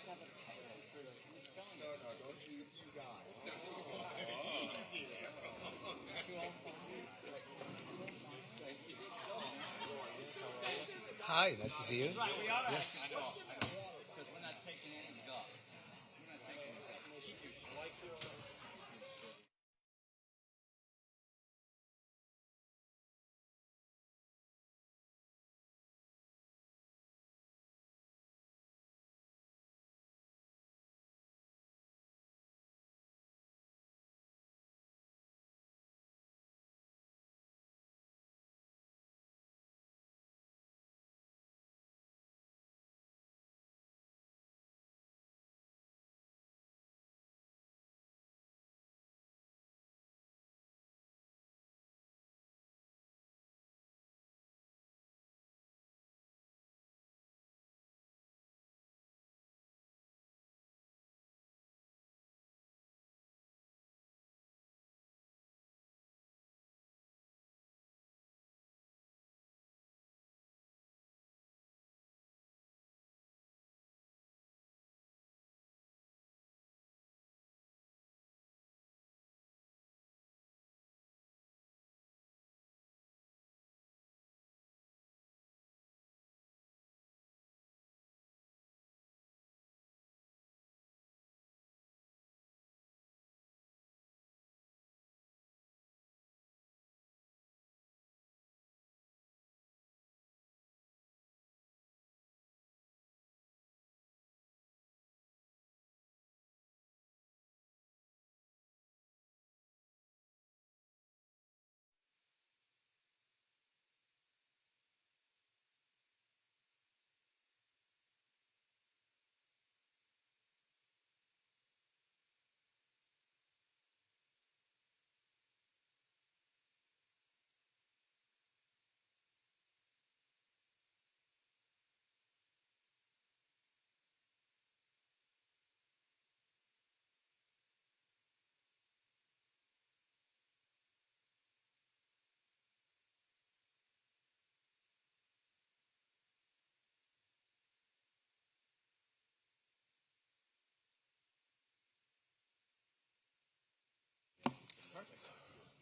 No, don't you guys. Easy there. Hi, nice to see you. Yes.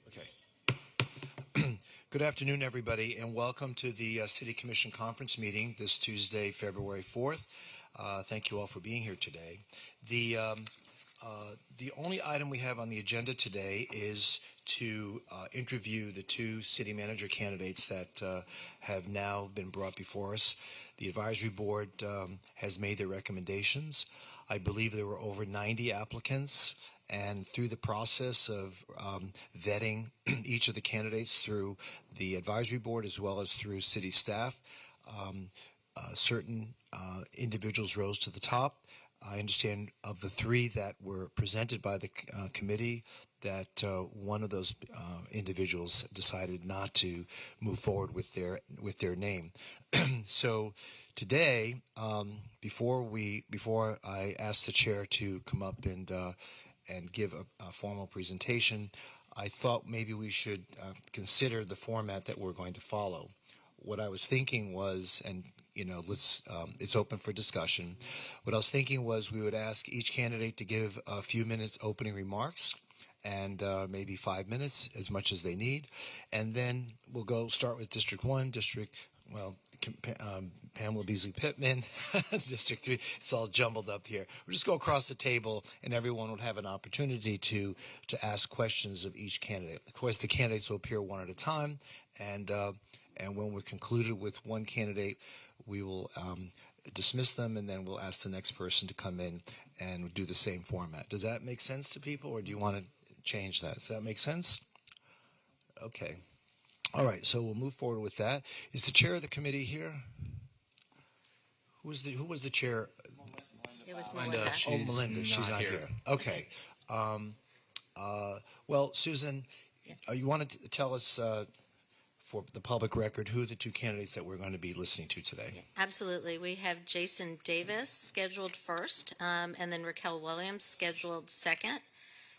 Okay. Good afternoon, everybody, and welcome to the City Commission Conference meeting this Tuesday, February 4th. Thank you all for being here today. The only item we have on the agenda today is to interview the two city manager candidates that have now been brought before us. The advisory board has made their recommendations. I believe there were over 90 applicants, and through the process of vetting each of the candidates through the advisory board as well as through city staff, certain individuals rose to the top. I understand of the three that were presented by the committee that one of those individuals decided not to move forward with their name. So today, before I ask the chair to come up and give a formal presentation, I thought maybe we should consider the format that we're going to follow. What I was thinking was, and it's open for discussion. What I was thinking was we would ask each candidate to give a few minutes opening remarks, and maybe 5 minutes, as much as they need, and then we'll start with District 1, Pamela Beasley Pittman, District 3. It's all jumbled up here. We'll just go across the table, and everyone will have an opportunity to ask questions of each candidate. Of course, the candidates will appear one at a time, and when we're concluded with one candidate, we will dismiss them, and then we'll ask the next person to come in and do the same format. Does that make sense to people, or do you want to change that? Does that make sense? Okay. All right, so we'll move forward with that. Is the chair of the committee here? Who was the chair? It was Melinda. Melinda. She's not here. Okay. Well, Susan, you wanted to tell us, for the public record, who are the two candidates that we're going to be listening to today? Absolutely. We have Jason Davis scheduled first, and then Raquel Williams scheduled second.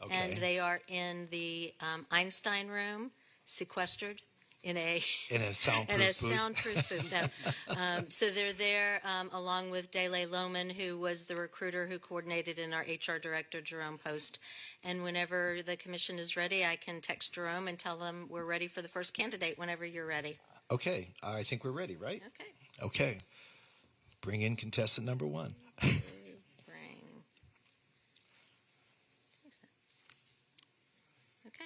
Okay. And they are in the Einstein room, sequestered in a soundproof in a booth. soundproof booth. No. So they're there along with Dele Lohman, who was the recruiter who coordinated, and our HR director, Jerome Post. And whenever the commission is ready, I can text Jerome and tell them we're ready for the first candidate whenever you're ready. Okay, I think we're ready, right? Okay. Okay. Bring in contestant number 1. Bring Jason. Okay.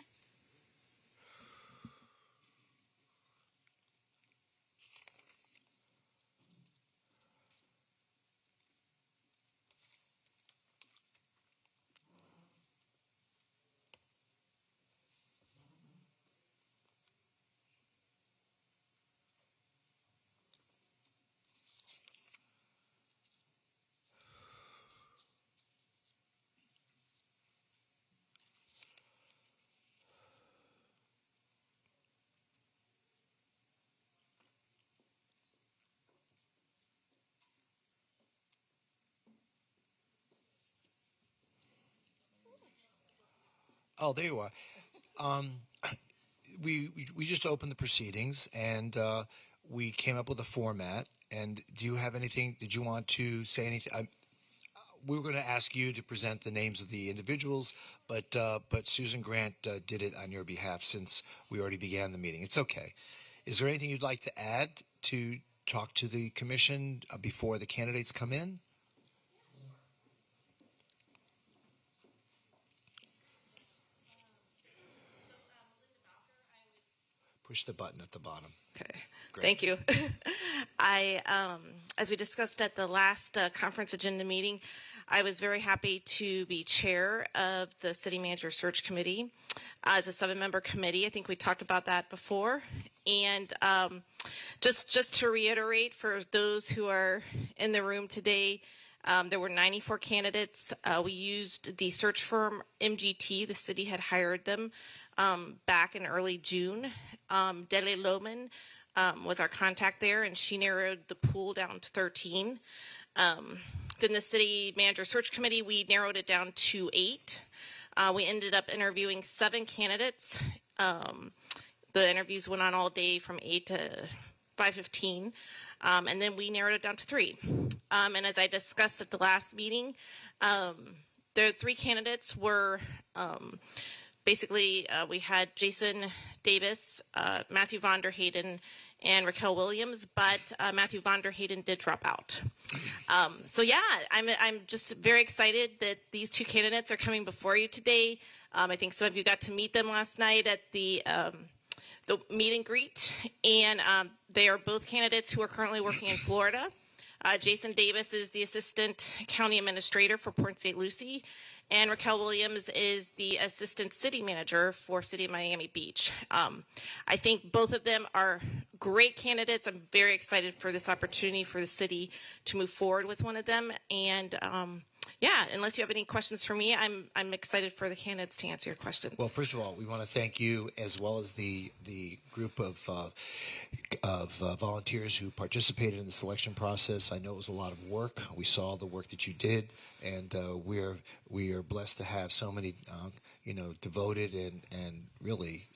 Oh, there you are. We just opened the proceedings, and we came up with a format. And do you have anything? Did you want to say anything? We were going to ask you to present the names of the individuals, but Susan Grant did it on your behalf since we already began the meeting. It's okay. Is there anything you'd like to add to talk to the commission before the candidates come in? Push the button at the bottom. Okay. Great. Thank you. As we discussed at the last conference agenda meeting, I was very happy to be chair of the City Manager Search Committee as a 7-member committee. I think we talked about that before. And just to reiterate for those who are in the room today, there were 94 candidates. We used the search firm MGT. The city had hired them back in early June. Dele Lohman was our contact there, and she narrowed the pool down to 13. Then the City Manager Search Committee, we narrowed it down to 8. We ended up interviewing 7 candidates. The interviews went on all day from 8 to 5:15, and then we narrowed it down to 3. And as I discussed at the last meeting, the 3 candidates were basically we had Jason Davis, Matthew von der Hayden, and Raquel Williams, but Matthew von der Hayden did drop out. So yeah, I'm just very excited that these 2 candidates are coming before you today. I think some of you got to meet them last night at the meet and greet, and they are both candidates who are currently working in Florida. Jason Davis is the Assistant County Administrator for Port St. Lucie, and Raquel Williams is the Assistant City Manager for City of Miami Beach. I think both of them are great candidates. I'm very excited for this opportunity for the city to move forward with one of them. And yeah, unless you have any questions for me, I'm excited for the candidates to answer your questions. Well, first of all, we want to thank you as well as the group of volunteers who participated in the selection process. I know it was a lot of work. We saw the work that you did, and we are blessed to have so many devoted and really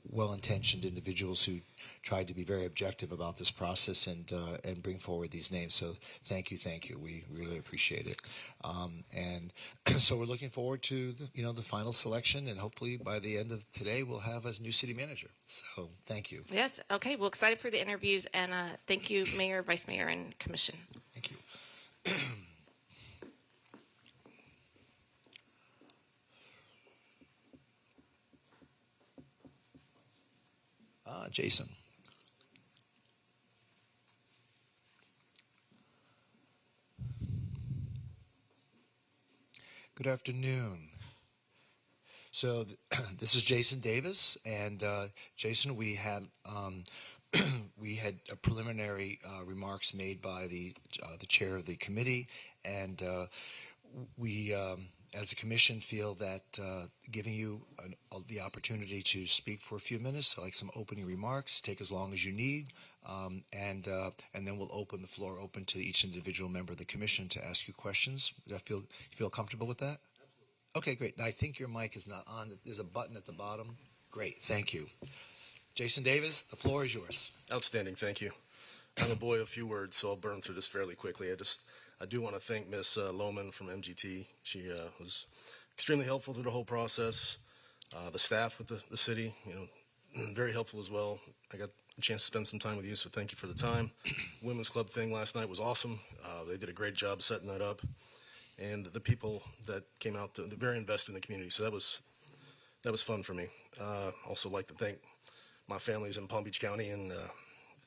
well-intentioned individuals who tried to be very objective about this process and bring forward these names. So thank you. We really appreciate it. And so we're looking forward to the final selection, and hopefully by the end of today we'll have a new city manager. So thank you. Yes. Okay. Well, excited for the interviews, and thank you, Mayor, Vice Mayor, and Commission. Thank you. Jason. Good afternoon. So this is Jason Davis, and Jason, we had preliminary remarks made by the chair of the committee, and we, as a commission, feel that giving you the opportunity to speak for a few minutes, like some opening remarks, take as long as you need, and then we'll open the floor open to each individual member of the commission to ask you questions. Does that you feel comfortable with that? Absolutely. Okay, great. Now, I think your mic is not on. There's a button at the bottom. Great, thank you. Jason Davis, the floor is yours. Outstanding, thank you. I'm a boy of few words, so I'll burn through this fairly quickly. I do want to thank Miss Lohman from MGT. She was extremely helpful through the whole process. The staff with the city, very helpful as well. I got a chance to spend some time with you, so thank you for the time. Women's Club thing last night was awesome. They did a great job setting that up. And the people that came out, they're very invested in the community, so that was fun for me. Also like to thank my families in Palm Beach County and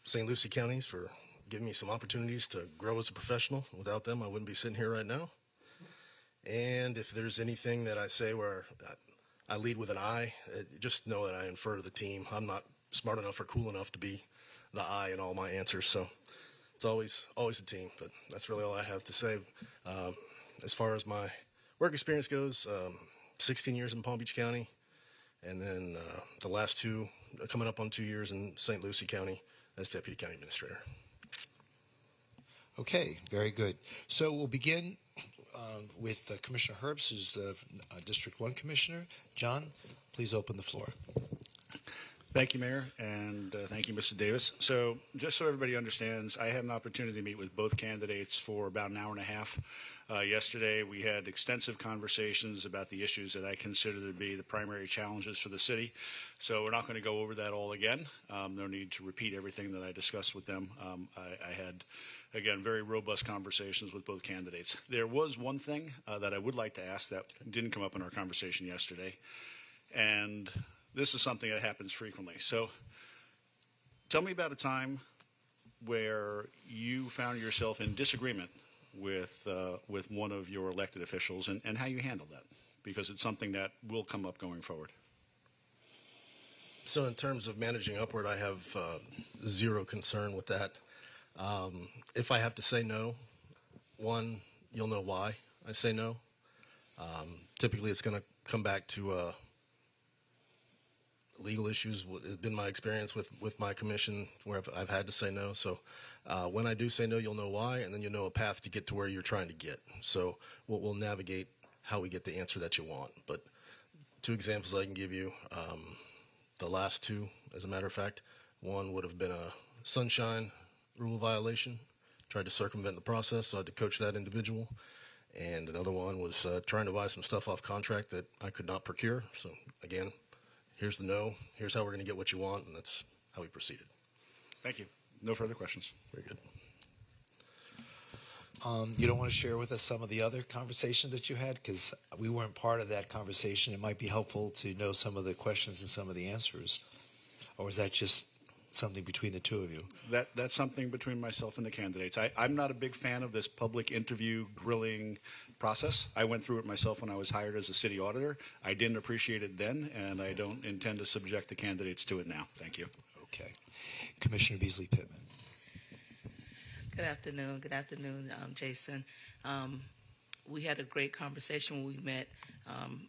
St. Lucie counties for giving me some opportunities to grow as a professional. Without them, I wouldn't be sitting here right now. And if there's anything that I say where I lead with an I, just know that I infer to the team. I'm not smart enough or cool enough to be the I in all my answers, so it's always a team. But that's really all I have to say. As far as my work experience goes, 16 years in Palm Beach County, and then the last coming up on 2 years in St. Lucie County as Deputy County Administrator. Okay, very good. So we'll begin with Commissioner Herbst, who's the District 1 Commissioner. John, please open the floor. Thank you, Mayor, and thank you, Mr. Davis. So just so everybody understands, I had an opportunity to meet with both candidates for about an hour and a half. Yesterday, we had extensive conversations about the issues that I consider to be the primary challenges for the city. So we're not going to go over that all again. No need to repeat everything that I discussed with them. I had, again, very robust conversations with both candidates. There was one thing that I would like to ask that didn't come up in our conversation yesterday, and this is something that happens frequently. So tell me about a time where you found yourself in disagreement with one of your elected officials and how you handled that, because it's something that will come up going forward. So in terms of managing upward, I have zero concern with that. If I have to say no, one, you'll know why I say no. Typically, it's going to come back to legal issues. It's been my experience with my commission where I've had to say no. So when I do say no, you'll know why, and then you'll know a path to get to where you're trying to get. So we'll navigate how we get the answer that you want. But 2 examples I can give you. The last 2, as a matter of fact, one would have been a sunshine rule violation. Tried to circumvent the process, so I had to coach that individual. And another one was trying to buy some stuff off contract that I could not procure. So again, here's the no, here's how we're going to get what you want, and that's how we proceeded. Thank you. No further questions. Very good. You don't want to share with us some of the other conversations that you had? Because we weren't part of that conversation. It might be helpful to know some of the questions and some of the answers. Or is that just something between the two of you? That's something between myself and the candidates. I'm not a big fan of this public interview grilling process. I went through it myself when I was hired as a city auditor. I didn't appreciate it then, and I don't intend to subject the candidates to it now. Thank you. Okay. Commissioner Beasley Pittman. Good afternoon, Jason. We had a great conversation when we met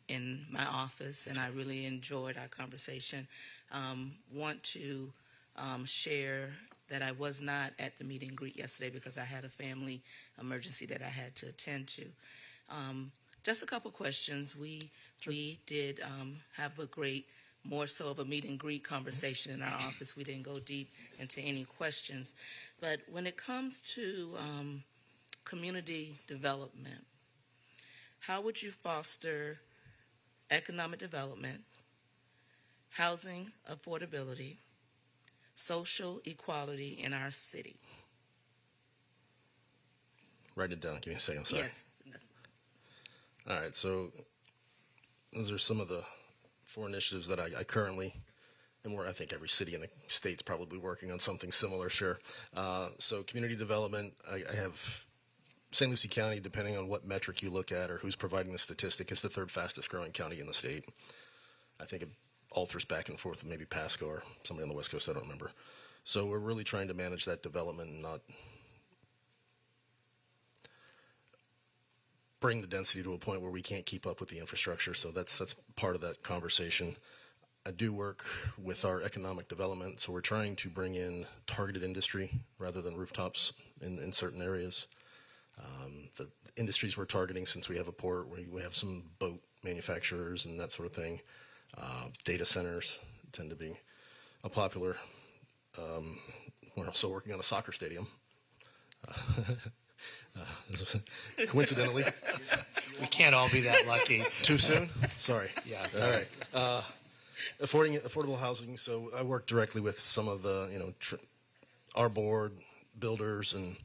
in my office, and I really enjoyed our conversation. Want to share that I was not at the meet and greet yesterday because I had a family emergency that I had to attend to. Just a couple questions. We did have a great, more so of a meet and greet conversation in our office. We didn't go deep into any questions. But when it comes to community development, how would you foster economic development, housing affordability, social equality in our city? Write it down. Give me a second. Sorry. Yes. All right. So those are some of the 4 initiatives that I currently, and where I think every city in the state's probably working on something similar. Sure. So community development, I have St. Lucie County, depending on what metric you look at or who's providing the statistic, is the 3rd fastest growing county in the state. I think it alters back and forth with maybe Pasco or somebody on the West Coast, I don't remember. So we're really trying to manage that development and not bring the density to a point where we can't keep up with the infrastructure. So that's part of that conversation. I do work with our economic development, so we're trying to bring in targeted industry rather than rooftops in certain areas. The industries we're targeting, since we have a port, we have some boat manufacturers and that sort of thing. Data centers tend to be a popular. We're also working on a soccer stadium. Coincidentally, We can't all be that lucky. too soon. Sorry. Yeah. All right. Affordable housing. So I work directly with some of the, our board builders and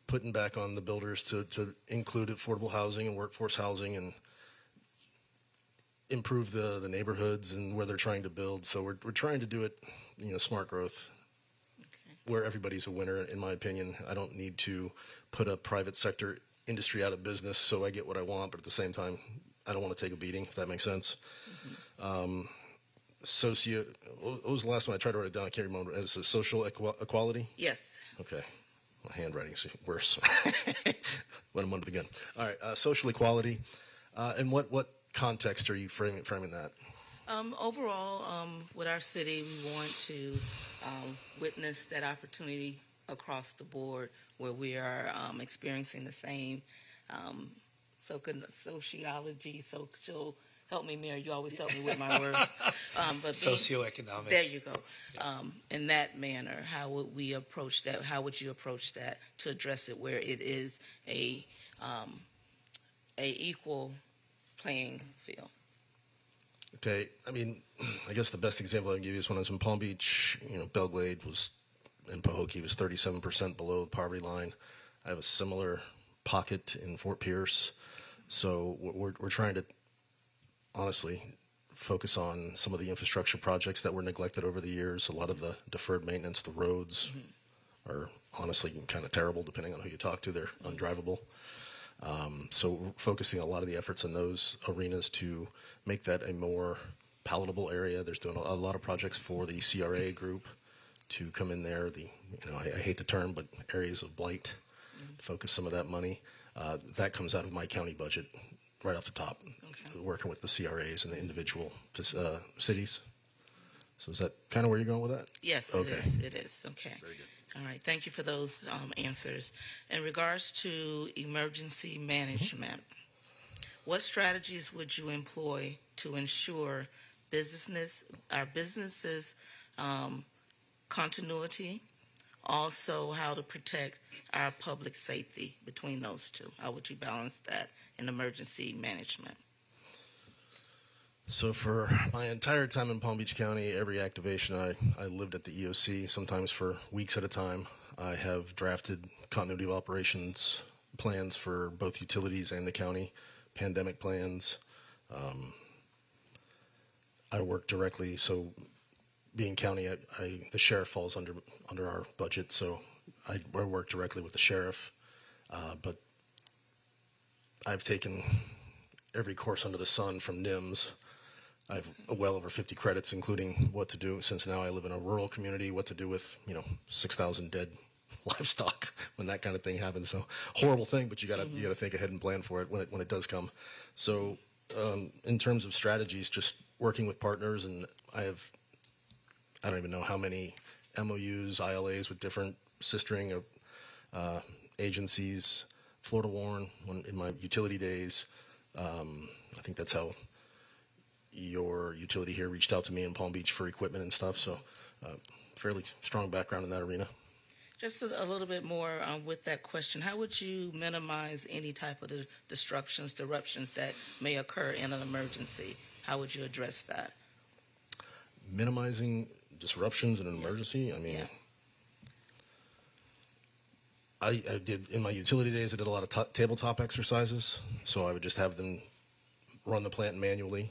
putting back on the builders to include affordable housing and workforce housing and improve the neighborhoods and where they're trying to build. So we're trying to do it, smart growth, where everybody's a winner, in my opinion. I don't need to put a private sector industry out of business so I get what I want, but at the same time, I don't want to take a beating, if that makes sense. What was the last one? I tried to write it down. I can't remember. It's a social equality? Yes. Okay. My handwriting's worse when I'm under the gun. All right. Social equality. And what context are you framing that? Overall, with our city, we want to witness that opportunity across the board where we are experiencing the same sociology, social. Help me, Mayor. You always help me with my words. But Socioeconomic. There you go. In that manner, how would we approach that? How would you approach that to address it where it is a equal playing field? Okay, I mean, I guess the best example I can give you is when I was in Palm Beach, Belglade was, and Pahokee was 37% below the poverty line. I have a similar pocket in Fort Pierce. So we're trying to, honestly, focus on some of the infrastructure projects that were neglected over the years. A lot of the deferred maintenance, the roads are honestly kind of terrible, depending on who you talk to. They're undrivable. So we're focusing a lot of the efforts in those arenas to make that a more palatable area. There's doing a lot of projects for the CRA group to come in there. I hate the term, but areas of blight, focus some of that money. That comes out of my county budget right off the top, working with the CRAs and the individual cities. So is that kind of where you're going with that? Yes, Okay. It is. Okay. Very good. All right. Thank you for those answers. In regards to emergency management, what strategies would you employ to ensure our businesses continuity? Also, how to protect our public safety between those two? How would you balance that in emergency management? So for my entire time in Palm Beach County, every activation, I lived at the EOC, sometimes for weeks at a time. I have drafted continuity of operations plans for both utilities and the county, pandemic plans. I work directly, so being county, the sheriff falls under our budget, so I work directly with the sheriff. But I've taken every course under the sun from NIMS. I have well over 50 credits, including what to do, since now I live in a rural community, what to do with, 6,000 dead livestock when that kind of thing happens. So horrible thing, but you gotta think ahead and plan for it when it does come. So in terms of strategies, just working with partners, and I don't even know how many MOUs, ILAs with different sistering agencies. Florida Warren, in my utility days, I think that's how your utility here reached out to me in Palm Beach for equipment and stuff. So fairly strong background in that arena. Just a little bit more with that question. How would you minimize any type of disruptions that may occur in an emergency? How would you address that? Minimizing disruptions in an emergency? I mean, I did, in my utility days, I did a lot of tabletop exercises. So I would just have them run the plant manually.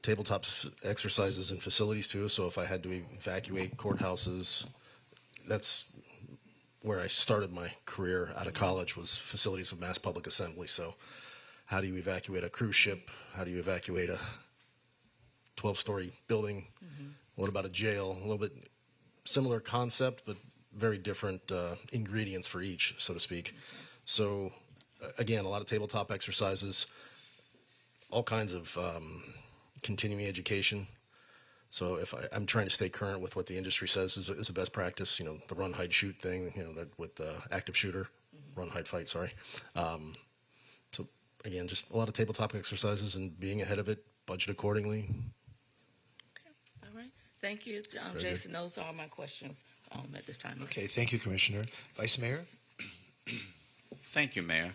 Tabletop exercises in facilities too. So if I had to evacuate courthouses, that's where I started my career out of college, was facilities of mass public assembly. So how do you evacuate a cruise ship? How do you evacuate a 12-story building? What about a jail? A little bit similar concept, but very different ingredients for each, so to speak. So again, a lot of tabletop exercises, all kinds of continuing education. So if I'm trying to stay current with what the industry says is a best practice, the run, hide, shoot thing, that with the active shooter, run, hide, fight, sorry. So again, just a lot of tabletop exercises and being ahead of it, budget accordingly. Okay. All Thank you, Jason. Those are all my questions at this time. Okay, thank you, Commissioner. Vice Mayor? Thank you, Mayor.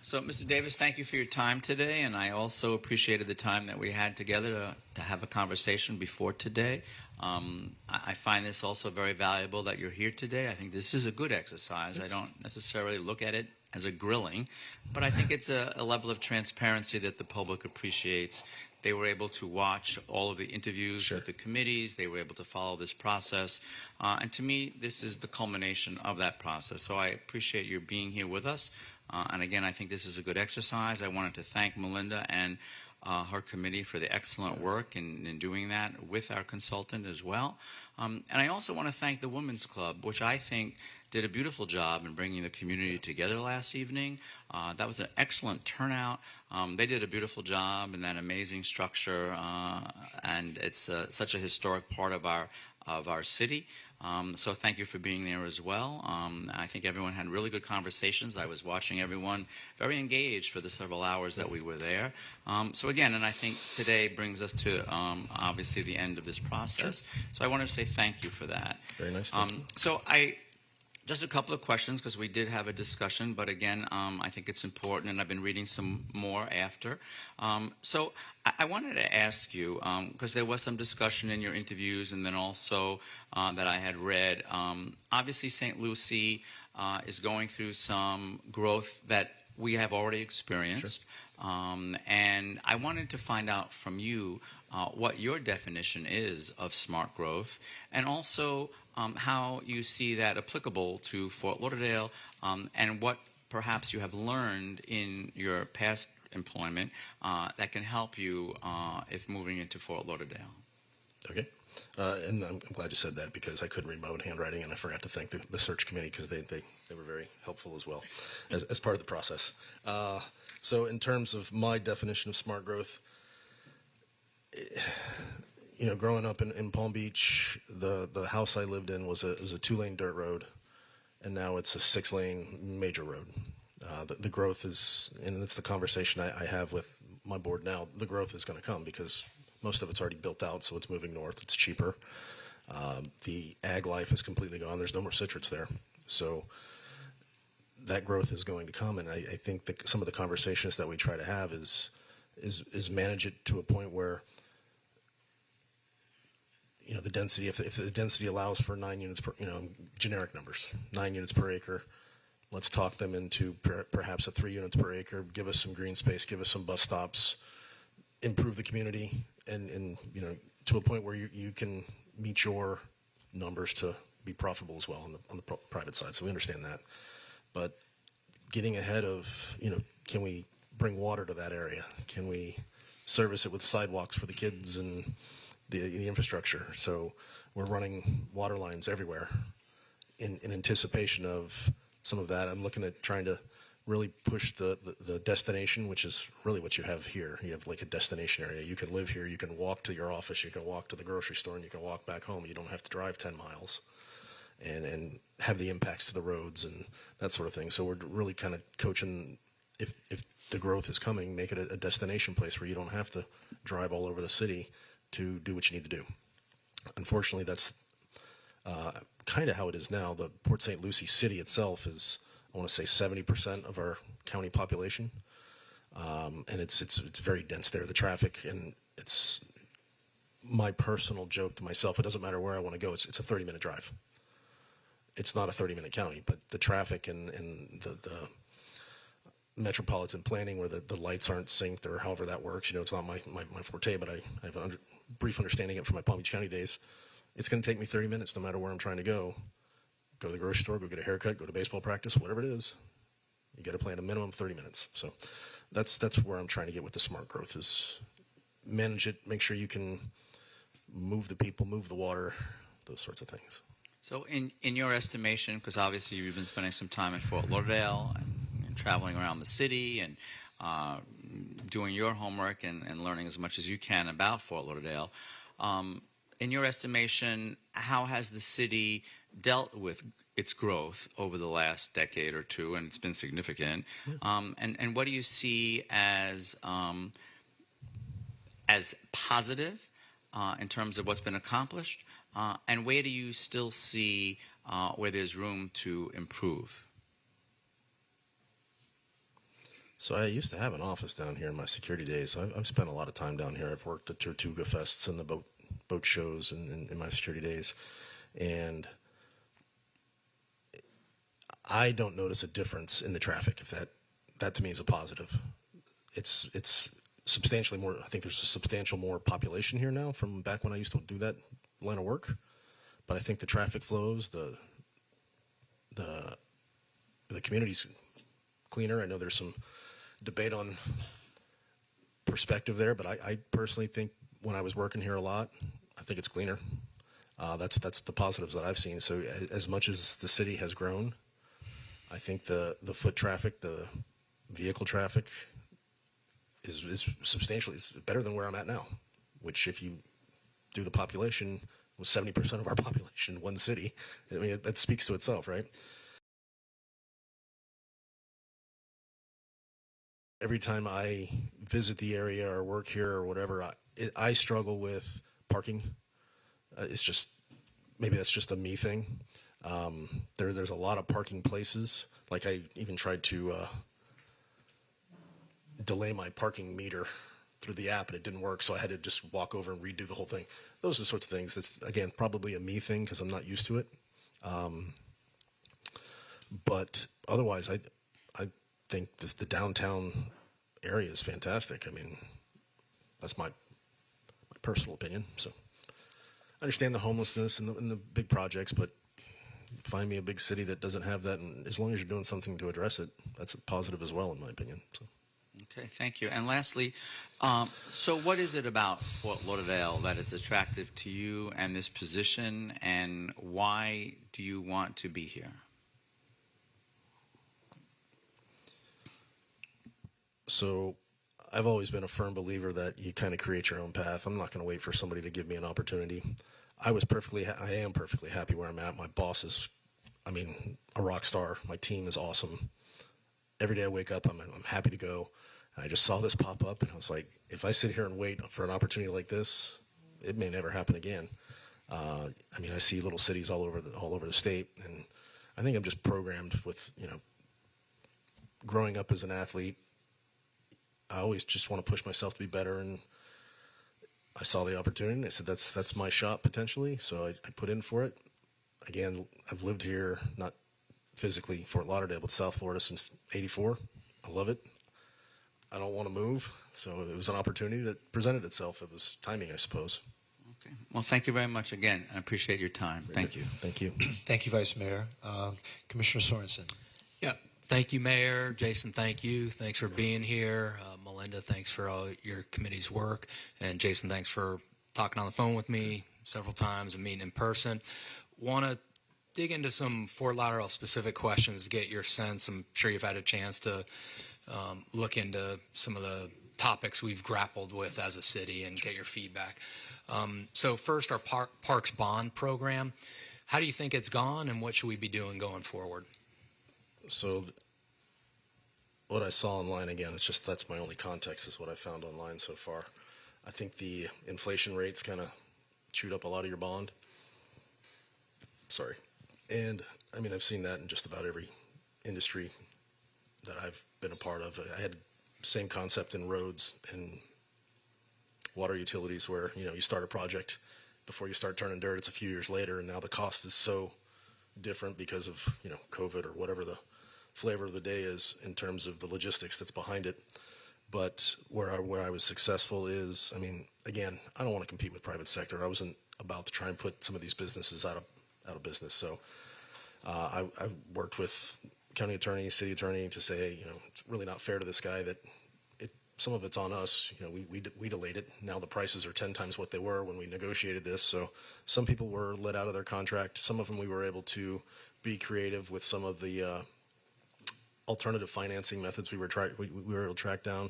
So, Mr. Davis, thank you for your time today, and I also appreciated the time that we had together to have a conversation before today. I find this also very valuable that you're here today. I think this is a good exercise. I don't necessarily look at it as a grilling, but I think it's a level of transparency that the public appreciates. They were able to watch all of the interviews with the committees. They were able to follow this process. And to me, this is the culmination of that process. So I appreciate your being here with us. And again, I think this is a good exercise. I wanted to thank Melinda and her committee for the excellent work in doing that with our consultant as well. And I also want to thank the Women's Club, which I think did a beautiful job in bringing the community together last evening. That was an excellent turnout. They did a beautiful job in that amazing structure, and it's such a historic part of our city. So thank you for being there as well. I think everyone had really good conversations. I was watching everyone very engaged for the several hours that we were there. So again, and I think today brings us to obviously the end of this process. So I want to say thank you for that. Very nice. Thank you. So just a couple of questions, because we did have a discussion, but again, I think it's important, and I've been reading some more after. So I wanted to ask you, because there was some discussion in your interviews, and then also that I had read, obviously St. Lucie is going through some growth that we have already experienced. And I wanted to find out from you what your definition is of smart growth, and also how you see that applicable to Fort Lauderdale, and what perhaps you have learned in your past employment that can help you if moving into Fort Lauderdale. Okay. And I'm glad you said that, because I couldn't read my own handwriting, and I forgot to thank the search committee, because they were very helpful as well as part of the process. So in terms of my definition of smart growth, growing up in Palm Beach, the house I lived in was a 2-lane dirt road, and now it's a 6-lane major road. The growth is, and it's the conversation I have with my board now, the growth is going to come because most of it's already built out, so it's moving north. It's cheaper. The ag life is completely gone. There's no more citrus there. So that growth is going to come, and I think that some of the conversations that we try to have is manage it to a point where the density, if the density allows for 9 units per, generic numbers, 9 units per acre, let's talk them into perhaps a 3 units per acre, give us some green space, give us some bus stops, improve the community, and to a point where you can meet your numbers to be profitable as well on the private side. So we understand that. But getting ahead of, can we bring water to that area? Can we service it with sidewalks for the kids and the infrastructure? So we're running water lines everywhere in anticipation of some of that. I'm looking at trying to really push the destination, which is really what you have here. You have like a destination area. You can live here, you can walk to your office, you can walk to the grocery store, and you can walk back home. You don't have to drive 10 miles and have the impacts to the roads and that sort of thing. So we're really kind of coaching, if the growth is coming, make it a destination place where you don't have to drive all over the city to do what you need to do. Unfortunately, that's kind of how it is now. The Port St. Lucie city itself is, I want to say, 70% of our county population, and it's very dense there. The traffic, and it's my personal joke to myself. It doesn't matter where I want to go. It's a 30-minute drive. It's not a 30-minute county, but the traffic and the metropolitan planning, where the lights aren't synced or however that works. It's not my forte, but I have a brief understanding of it from my Palm Beach County days. It's going to take me 30 minutes no matter where I'm trying to go. Go to the grocery store, go get a haircut, go to baseball practice, whatever it is. You got to plan a minimum of 30 minutes. So that's where I'm trying to get with the smart growth, is manage it, make sure you can move the people, move the water, those sorts of things. So in your estimation, because obviously you've been spending some time at Fort Lauderdale and traveling around the city and doing your homework and learning as much as you can about Fort Lauderdale, in your estimation, how has the city dealt with its growth over the last decade or two? And it's been significant. Yeah. And what do you see as positive in terms of what's been accomplished, and where do you still see where there's room to improve? So I used to have an office down here in my security days. I've spent a lot of time down here. I've worked at Tortuga Fests and the boat shows in my security days, and I don't notice a difference in the traffic. If that to me is a positive. It's substantially more. I think there's a substantial more population here now from back when I used to do that line of work. But I think the traffic flows, the community's cleaner. I know there's some debate on perspective there, but I personally think when I was working here a lot, I think it's cleaner. That's the positives that I've seen. So as much as the city has grown, I think the foot traffic, the vehicle traffic is substantially, it's better than where I'm at now, which if you do the population, was 70% of our population in one city. I mean, that speaks to itself, right? Every time I visit the area or work here or whatever, I struggle with parking. It's just, maybe that's just a me thing. There's a lot of parking places. Like I even tried to delay my parking meter through the app and it didn't work, so I had to just walk over and redo the whole thing. Those are the sorts of things that's, again, probably a me thing because I'm not used to it. But otherwise, I think the downtown area is fantastic. I mean, that's my personal opinion. So I understand the homelessness and the big projects, but find me a big city that doesn't have that, and as long as you're doing something to address it, that's a positive as well, in my opinion. So. Okay, thank you. And lastly, so what is it about Fort Lauderdale that is attractive to you and this position, and why do you want to be here? So I've always been a firm believer that you kind of create your own path. I'm not going to wait for somebody to give me an opportunity. I am perfectly happy where I'm at. My boss is, I mean, a rock star. My team is awesome. Every day I wake up, I'm happy to go. And I just saw this pop up, and I was like, if I sit here and wait for an opportunity like this, it may never happen again. I mean, I see little cities all over the state, and I think I'm just programmed with, growing up as an athlete. I always just want to push myself to be better, and I saw the opportunity, and I said, that's my shot potentially, so I put in for it. Again, I've lived here, not physically Fort Lauderdale, but South Florida since '84. I love it. I don't want to move, so it was an opportunity that presented itself. It was timing, I suppose. Okay. Well, thank you very much again. I appreciate your time. Thank you. Thank you. Thank you, Vice Mayor. Commissioner Sorensen. Yeah, thank you, Mayor. Jason, thank you. Thanks for being here. Melinda, thanks for all your committee's work. And Jason, thanks for talking on the phone with me several times and meeting in person. Want to dig into some Fort Lauderdale specific questions to get your sense. I'm sure you've had a chance to look into some of the topics we've grappled with as a city and get your feedback. So first, our Parks Bond program. How do you think it's gone, and what should we be doing going forward? So what I saw online, again, it's just that's my only context is what I found online so far. I think the inflation rates kind of chewed up a lot of your bond. Sorry. And I mean, I've seen that in just about every industry that I've been a part of. I had the same concept in roads and water utilities where, you start a project before you start turning dirt, it's a few years later, and now the cost is so different because of, COVID or whatever the flavor of the day is in terms of the logistics that's behind it. But where I was successful is, I mean, again, I don't want to compete with private sector. I wasn't about to try and put some of these businesses out of business. So I worked with county attorney, city attorney to say, hey, it's really not fair to this guy that some of it's on us. We delayed it. Now the prices are 10 times what they were when we negotiated this. So some people were let out of their contract. Some of them we were able to be creative with some of the alternative financing methods we were able to track down.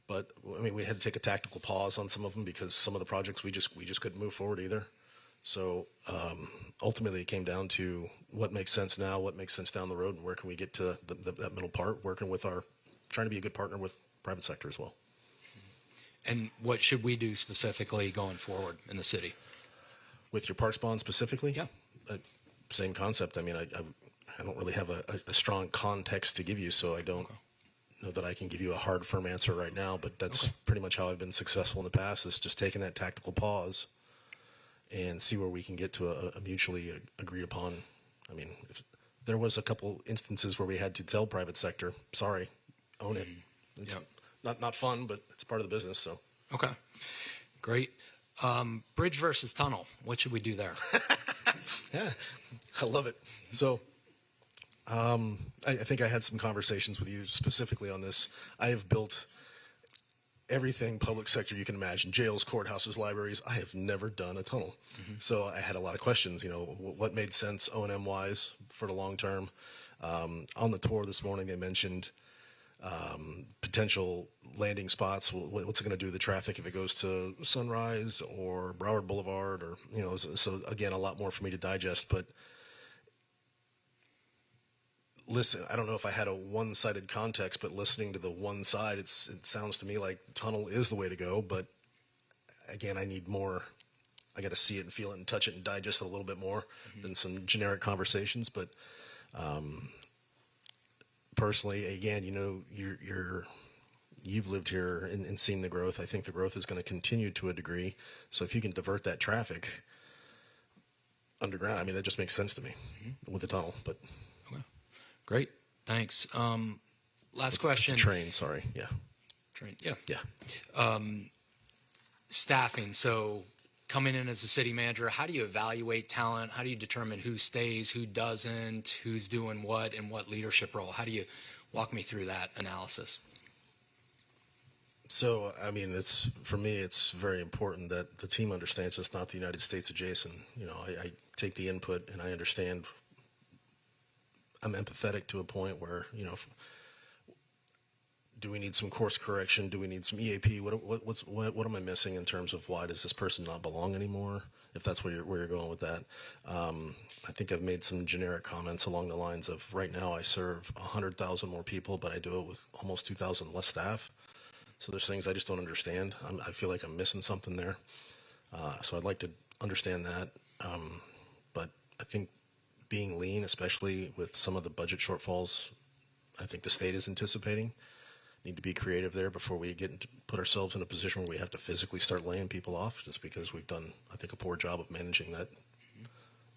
But I mean, we had to take a tactical pause on some of them because some of the projects we just couldn't move forward either. So ultimately, it came down to what makes sense now, what makes sense down the road, and where can we get to that middle part, working with trying to be a good partner with private sector as well. And what should we do specifically going forward in the city? With your parks bond specifically? Yeah. Same concept. I mean, I don't really have a strong context to give you, so I don't know that I can give you a hard, firm answer right now, but that's pretty much how I've been successful in the past, is just taking that tactical pause and see where we can get to a mutually agreed upon. I mean, if there was a couple instances where we had to tell private sector, sorry, own it. It's not fun, but it's part of the business. So Okay, great. Bridge versus tunnel. What should we do there? yeah, I love it. So I think I had some conversations with you specifically on this. I have built everything public sector you can imagine: jails, courthouses, libraries. I have never done a tunnel. So I had a lot of questions, what made sense O&M wise for the long term. On the tour this morning, they mentioned potential landing spots. What's it going to do to the traffic if it goes to Sunrise or Broward Boulevard, or, so again, a lot more for me to digest, but listen, I don't know if I had a one-sided context, but listening to the one side, it sounds to me like tunnel is the way to go. But again, I need more. I got to see it and feel it and touch it and digest it a little bit more than some generic conversations. But personally, again, you've lived here and seen the growth. I think the growth is going to continue to a degree. So if you can divert that traffic underground, I mean, that just makes sense to me with the tunnel. But Great, thanks. Last question. Train, sorry. Yeah. Train, yeah. Yeah. Staffing. So coming in as a city manager, how do you evaluate talent? How do you determine who stays, who doesn't, who's doing what, and what leadership role? How do you walk me through that analysis? So, I mean, for me, it's very important that the team understands it's not the United States adjacent. I take the input and I understand. I'm empathetic to a point where, do we need some course correction? Do we need some EAP? What am I missing in terms of why does this person not belong anymore? If that's where you're going with that. I think I've made some generic comments along the lines of, right now I serve 100,000 more people, but I do it with almost 2,000 less staff. So there's things I just don't understand. I feel like I'm missing something there. So I'd like to understand that. But I think being lean, especially with some of the budget shortfalls I think the state is anticipating, need to be creative there before we put ourselves in a position where we have to physically start laying people off, just because we've done, I think, a poor job of managing that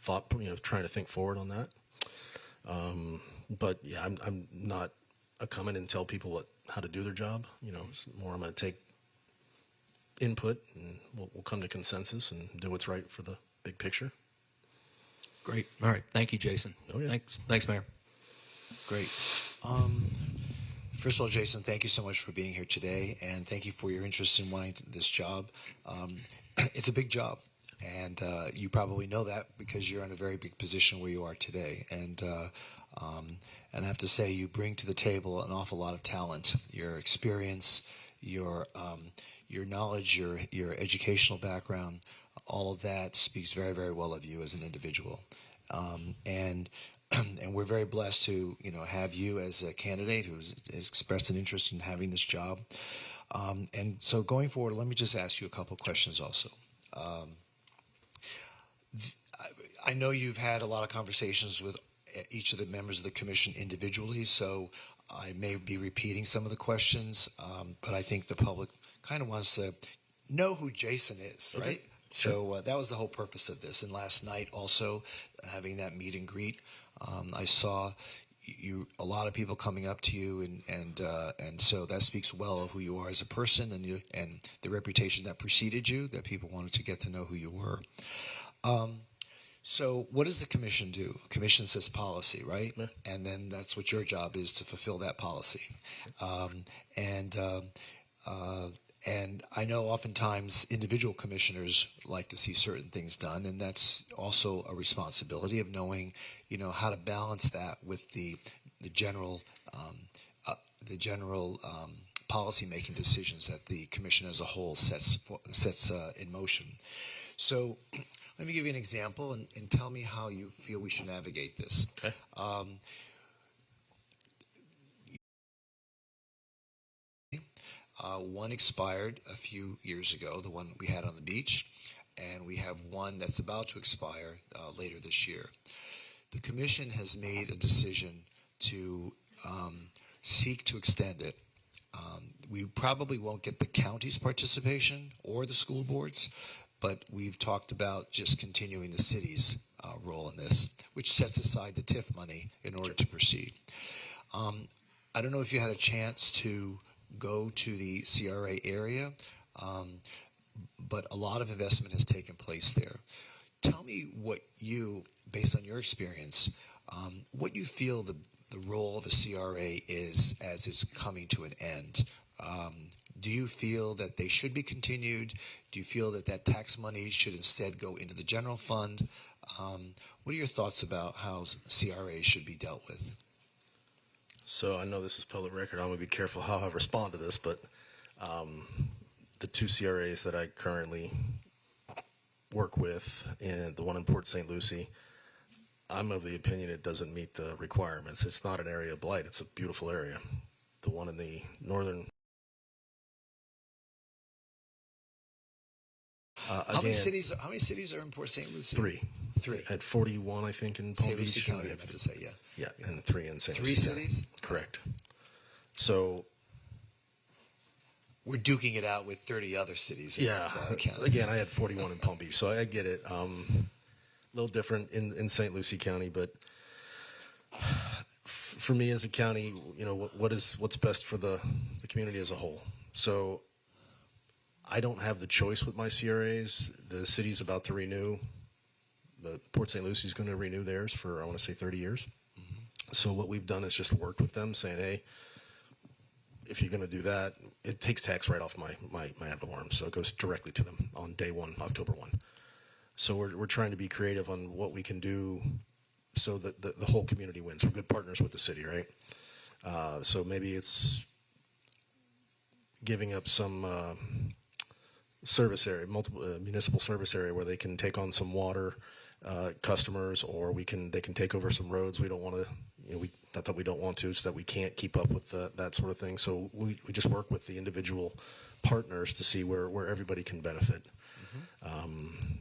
thought, trying to think forward on that. But yeah, I'm not a come in and tell people how to do their job. It's more I'm going to take input and we'll come to consensus and do what's right for the big picture. Great. All right. Thank you, Jason. Oh, yeah. Thanks, Mayor. Great. First of all, Jason, thank you so much for being here today, and thank you for your interest in wanting this job. It's a big job, and you probably know that because you're in a very big position where you are today. And I have to say, you bring to the table an awful lot of talent, your experience, your knowledge, your educational background. All of that speaks very, very well of you as an individual, and we're very blessed to have you as a candidate who's expressed an interest in having this job. And so going forward, let me just ask you a couple of questions also. I know you've had a lot of conversations with each of the members of the commission individually, so I may be repeating some of the questions, but I think the public kind of wants to know who Jason is, right? Okay. So that was the whole purpose of this. And last night also, having that meet and greet, I saw a lot of people coming up to you, and so that speaks well of who you are as a person and the reputation that preceded you, that people wanted to get to know who you were. So what does the commission do? Commission sets policy, right? Yeah. And then that's what your job is, to fulfill that policy. And I know oftentimes individual commissioners like to see certain things done, and that's also a responsibility of knowing, how to balance that with the general policy-making decisions that the commission as a whole sets in motion. So let me give you an example and tell me how you feel we should navigate this. Okay. One expired a few years ago, the one we had on the beach, and we have one that's about to expire later this year. The commission has made a decision to seek to extend it. We probably won't get the county's participation or the school boards, but we've talked about just continuing the city's role in this, which sets aside the TIF money in order to proceed. I don't know if you had a chance to go to the CRA area, but a lot of investment has taken place there. Tell me what you, based on your experience, what you feel the role of a CRA is as it's coming to an end. Do you feel that they should be continued? Do you feel that that tax money should instead go into the general fund? What are your thoughts about how CRA should be dealt with? So I know this is public record. I'm going to be careful how I respond to this, but the two CRAs that I currently work with, and the one in Port St. Lucie, I'm of the opinion it doesn't meet the requirements. It's not an area of blight. It's a beautiful area. The one in the northern... How many cities are in Port St. Lucie? Three. At 41, I think, in Palm St. Lucie Beach. County, I meant to say, yeah. Yeah, and 3 in St. Three Lucie County. cities? Correct. So... we're duking it out with 30 other cities. Yeah. Again, I had 41 in Palm Beach, so I get it. A little different in St. Lucie County, but for me as a county, you know, what's best for the community as a whole. So I don't have the choice with my CRAs. The city's about to renew. The Port St. Lucie is going to renew theirs for, I want to say, 30 years. Mm-hmm. So what we've done is just worked with them, saying, hey, if you're going to do that, it takes tax right off my ad valorem, so it goes directly to them on day 1, October 1. So we're trying to be creative on what we can do so that the whole community wins. We're good partners with the city, right? So maybe it's giving up some service area, multiple municipal service area where they can take on some water customers, or they can take over some roads. We don't want to, not that we don't want to, so that we can't keep up with that sort of thing. So we just work with the individual partners to see where everybody can benefit. Mm-hmm.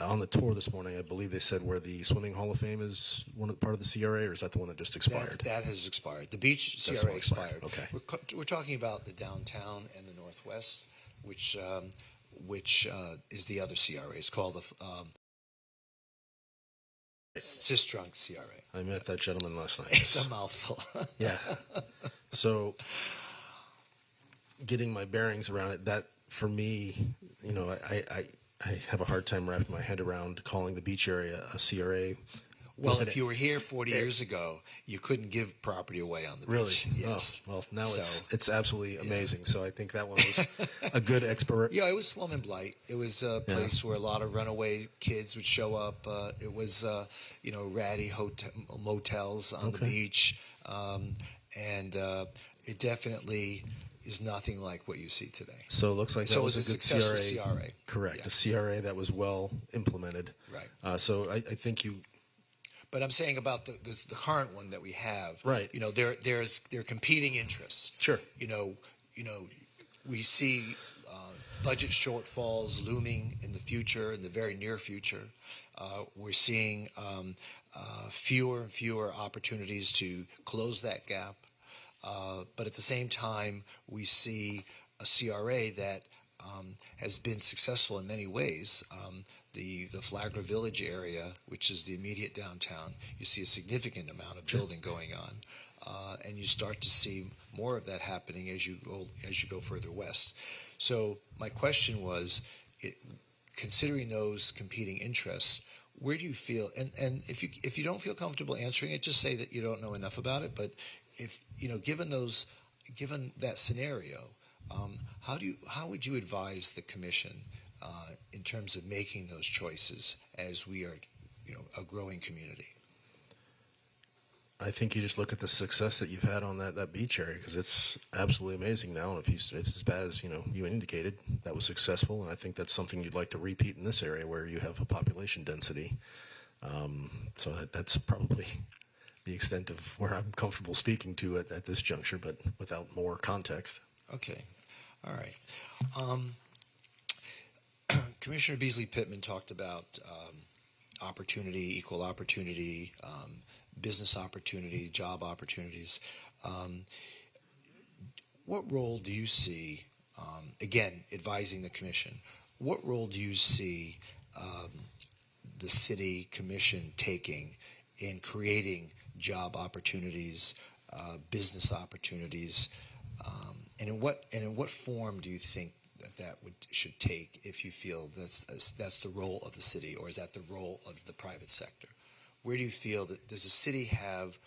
On the tour this morning, I believe they said where the Swimming Hall of Fame is part of the CRA, or is that the one that just expired? That has expired. The beach CRA expired. Okay. We're talking about the downtown and the northwest, which is the other CRA. It's called the Sistrunk CRA. I met that gentleman last night. It's a mouthful. Yeah. So getting my bearings around it, that for me, I have a hard time wrapping my head around calling the beach area a CRA. Well, if you were here 40 years ago, you couldn't give property away on the beach. Really? Yes. Oh, well, now it's absolutely amazing. So I think that one was a good expert. Yeah, it was slum and blight. It was a place where a lot of runaway kids would show up. It was, ratty motels on the beach. And it definitely is nothing like what you see today. So it looks like that was a good successful CRA. Correct. Yeah. A CRA that was well implemented. Right. So I think you... But I'm saying about the current one that we have. Right. There are competing interests. Sure. We see budget shortfalls looming in the future, in the very near future. We're seeing fewer and fewer opportunities to close that gap. But at the same time, we see a CRA that has been successful in many ways. The Flagler Village area, which is the immediate downtown, you see a significant amount of building going on, and you start to see more of that happening as you go further west. So my question was, considering those competing interests, where do you feel? And if you don't feel comfortable answering it, just say that you don't know enough about it. But if given that scenario, how would you advise the commission in terms of making those choices as we are, a growing community? I think you just look at the success that you've had on that beach area, because it's absolutely amazing now. And if it's as bad as you indicated, that was successful, and I think that's something you'd like to repeat in this area where you have a population density. So that's probably the extent of where I'm comfortable speaking to at this juncture, but without more context. Okay. All right. Commissioner Beasley Pittman talked about opportunity, equal opportunity, business opportunities, job opportunities. What role do you see, again, advising the commission, what role do you see the city commission taking in creating job opportunities, business opportunities, and in what form do you think that should take if you feel that's the role of the city, or is that the role of the private sector? Where do you feel that does the city have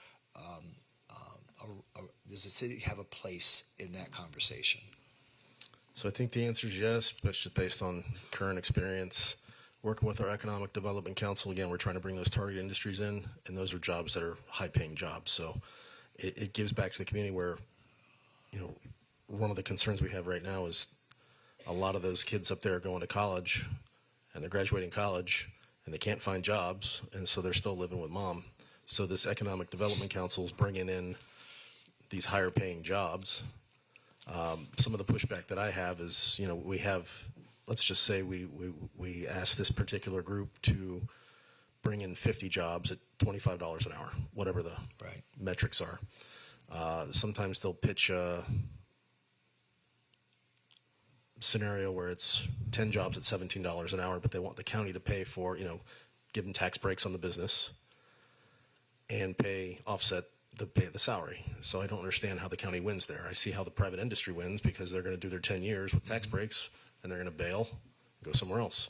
a place in that conversation? So I think the answer is yes, but just based on current experience. Working with our Economic Development Council, again, we're trying to bring those target industries in, and those are jobs that are high-paying jobs. So it gives back to the community where, one of the concerns we have right now is a lot of those kids up there are going to college, and they're graduating college, and they can't find jobs, and so they're still living with mom. So this Economic Development Council is bringing in these higher-paying jobs. Some of the pushback that I have is, we have, let's just say we asked this particular group to bring in 50 jobs at $25 an hour, whatever the metrics are. Sometimes they'll pitch a scenario where it's 10 jobs at $17 an hour, but they want the county to pay for, give them tax breaks on the business and offset the salary. So I don't understand how the county wins there. I see how the private industry wins because they're going to do their 10 years with tax breaks and they're going to bail and go somewhere else.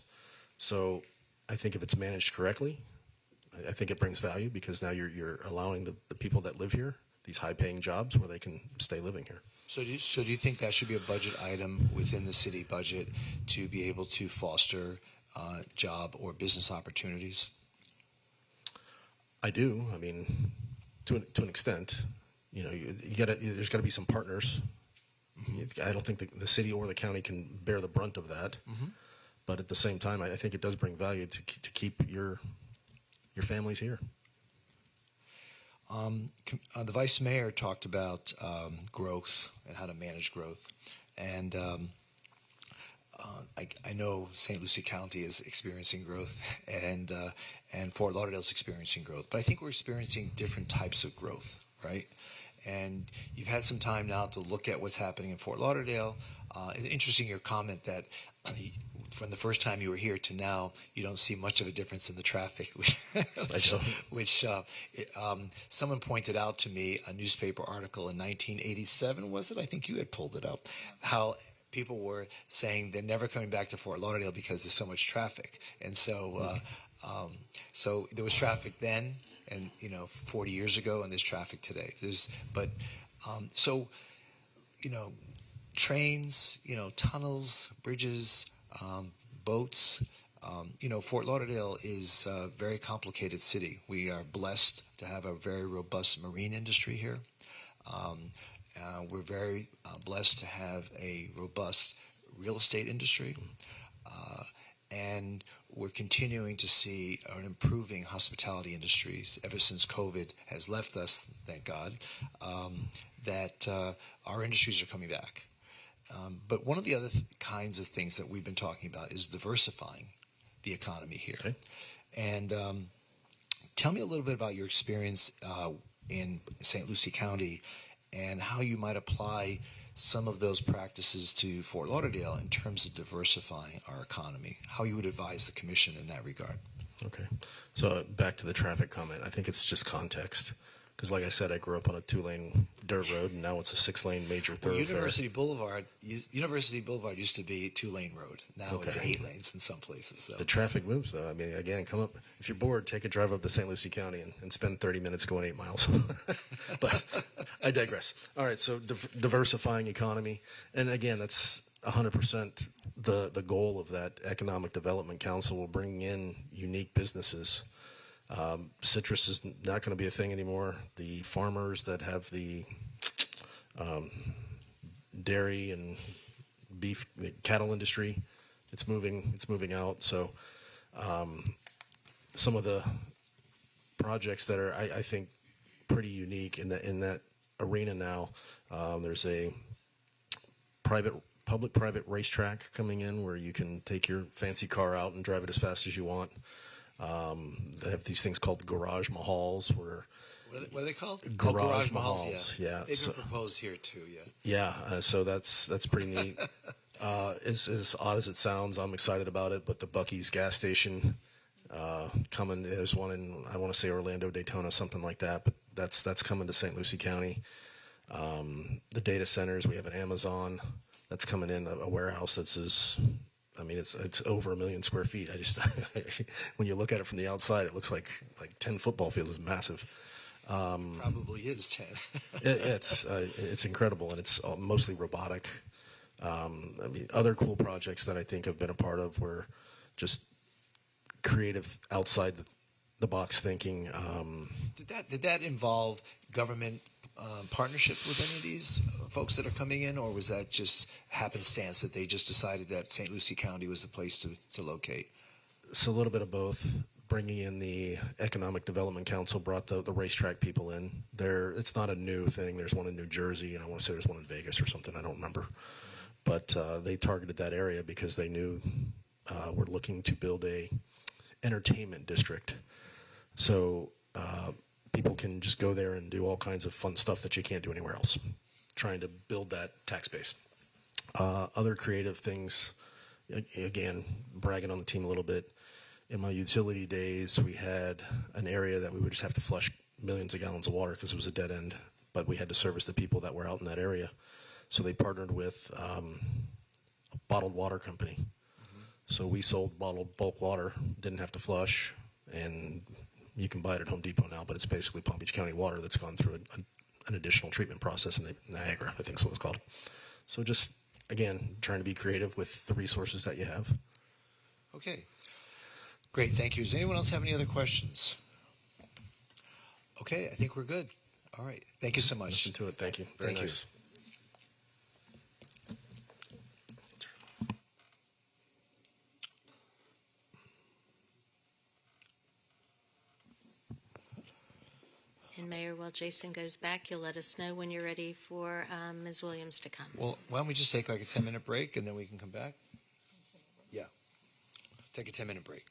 So I think if it's managed correctly, I think it brings value because now you're allowing the people that live here these high-paying jobs where they can stay living here. So do you think that should be a budget item within the city budget to be able to foster job or business opportunities? I do. I mean, to an extent, there's got to be some partners. Mm-hmm. I don't think the city or the county can bear the brunt of that. Mm-hmm. But at the same time, I think it does bring value to keep your families here. The vice mayor talked about growth and how to manage growth, and I know St. Lucie County is experiencing growth, and Fort Lauderdale is experiencing growth, but I think we're experiencing different types of growth, right? And you've had some time now to look at what's happening in Fort Lauderdale. Interesting your comment that from the first time you were here to now, you don't see much of a difference in the traffic, which someone pointed out to me, a newspaper article in 1987, was it? I think you had pulled it up, how people were saying they're never coming back to Fort Lauderdale because there's so much traffic. And so so there was traffic then, and 40 years ago, and there's traffic today. Trains, tunnels, bridges, boats. Fort Lauderdale is a very complicated city. We are blessed to have a very robust marine industry here. We're very blessed to have a robust real estate industry. And we're continuing to see an improving hospitality industries ever since COVID has left us, thank God, that our industries are coming back. But one of the other kinds of things that we've been talking about is diversifying the economy here. Okay. And tell me a little bit about your experience in St. Lucie County and how you might apply some of those practices to Fort Lauderdale in terms of diversifying our economy, how you would advise the commission in that regard. Okay. So back to the traffic comment. I think it's just context. Because like I said, I grew up on a 2-lane dirt road, and now it's a 6-lane major thoroughfare. University Boulevard used to be a 2-lane road. Now it's 8 lanes in some places. So. The traffic moves, though. I mean, again, come up. If you're bored, take a drive up to St. Lucie County and spend 30 minutes going 8 miles. But I digress. All right, so diversifying economy. And again, that's 100% the goal of that Economic Development Council. Will bring in unique businesses. Citrus is not going to be a thing anymore. The farmers that have the dairy and beef, the cattle industry, it's moving out. So some of the projects that are, I think, pretty unique in that arena now. There's a public-private racetrack coming in where you can take your fancy car out and drive it as fast as you want. They have these things called garage mahals where What are they called? Garage mahals. Yeah. They've been proposed here too. So that's pretty neat. As odd as it sounds, I'm excited about it. But the Buc-ee's gas station coming. There's one in, I want to say, Orlando, Daytona, something like that. But that's coming to St. Lucie County. The data centers. We have an Amazon that's coming in, a warehouse that's it's over 1 million square feet. I just when you look at it from the outside, it looks like 10 football fields. It's massive. Probably is 10. It's incredible, and it's mostly robotic. Other cool projects that I think I've been a part of were just creative, outside the box thinking. Did that involve government partnership with any of these folks that are coming in, or was that just happenstance that they just decided that St. Lucie County was the place to locate? It's a little bit of both. Bringing in the Economic Development Council brought the racetrack people in. It's not a new thing. There's one in New Jersey, and I want to say there's one in Vegas or something. I don't remember. But they targeted that area because they knew we're looking to build a entertainment district. So people can just go there and do all kinds of fun stuff that you can't do anywhere else, trying to build that tax base. Other creative things, again, bragging on the team a little bit. In my utility days, we had an area that we would just have to flush millions of gallons of water because it was a dead end, but we had to service the people that were out in that area. So they partnered with a bottled water company. Mm-hmm. So we sold bottled bulk water, didn't have to flush, and you can buy it at Home Depot now, but it's basically Palm Beach County water that's gone through an additional treatment process in Niagara, I think is what it's called. So just, again, trying to be creative with the resources that you have. Okay. Great, thank you. Does anyone else have any other questions? Okay, I think we're good. All right. Thank you so much. Listen to it. Thank you. Very Thank nice. And Mayor, while Jason goes back, you'll let us know when you're ready for Ms. Williams to come. Well, why don't we just take like a 10-minute break and then we can come back? Yeah. Take a 10-minute break.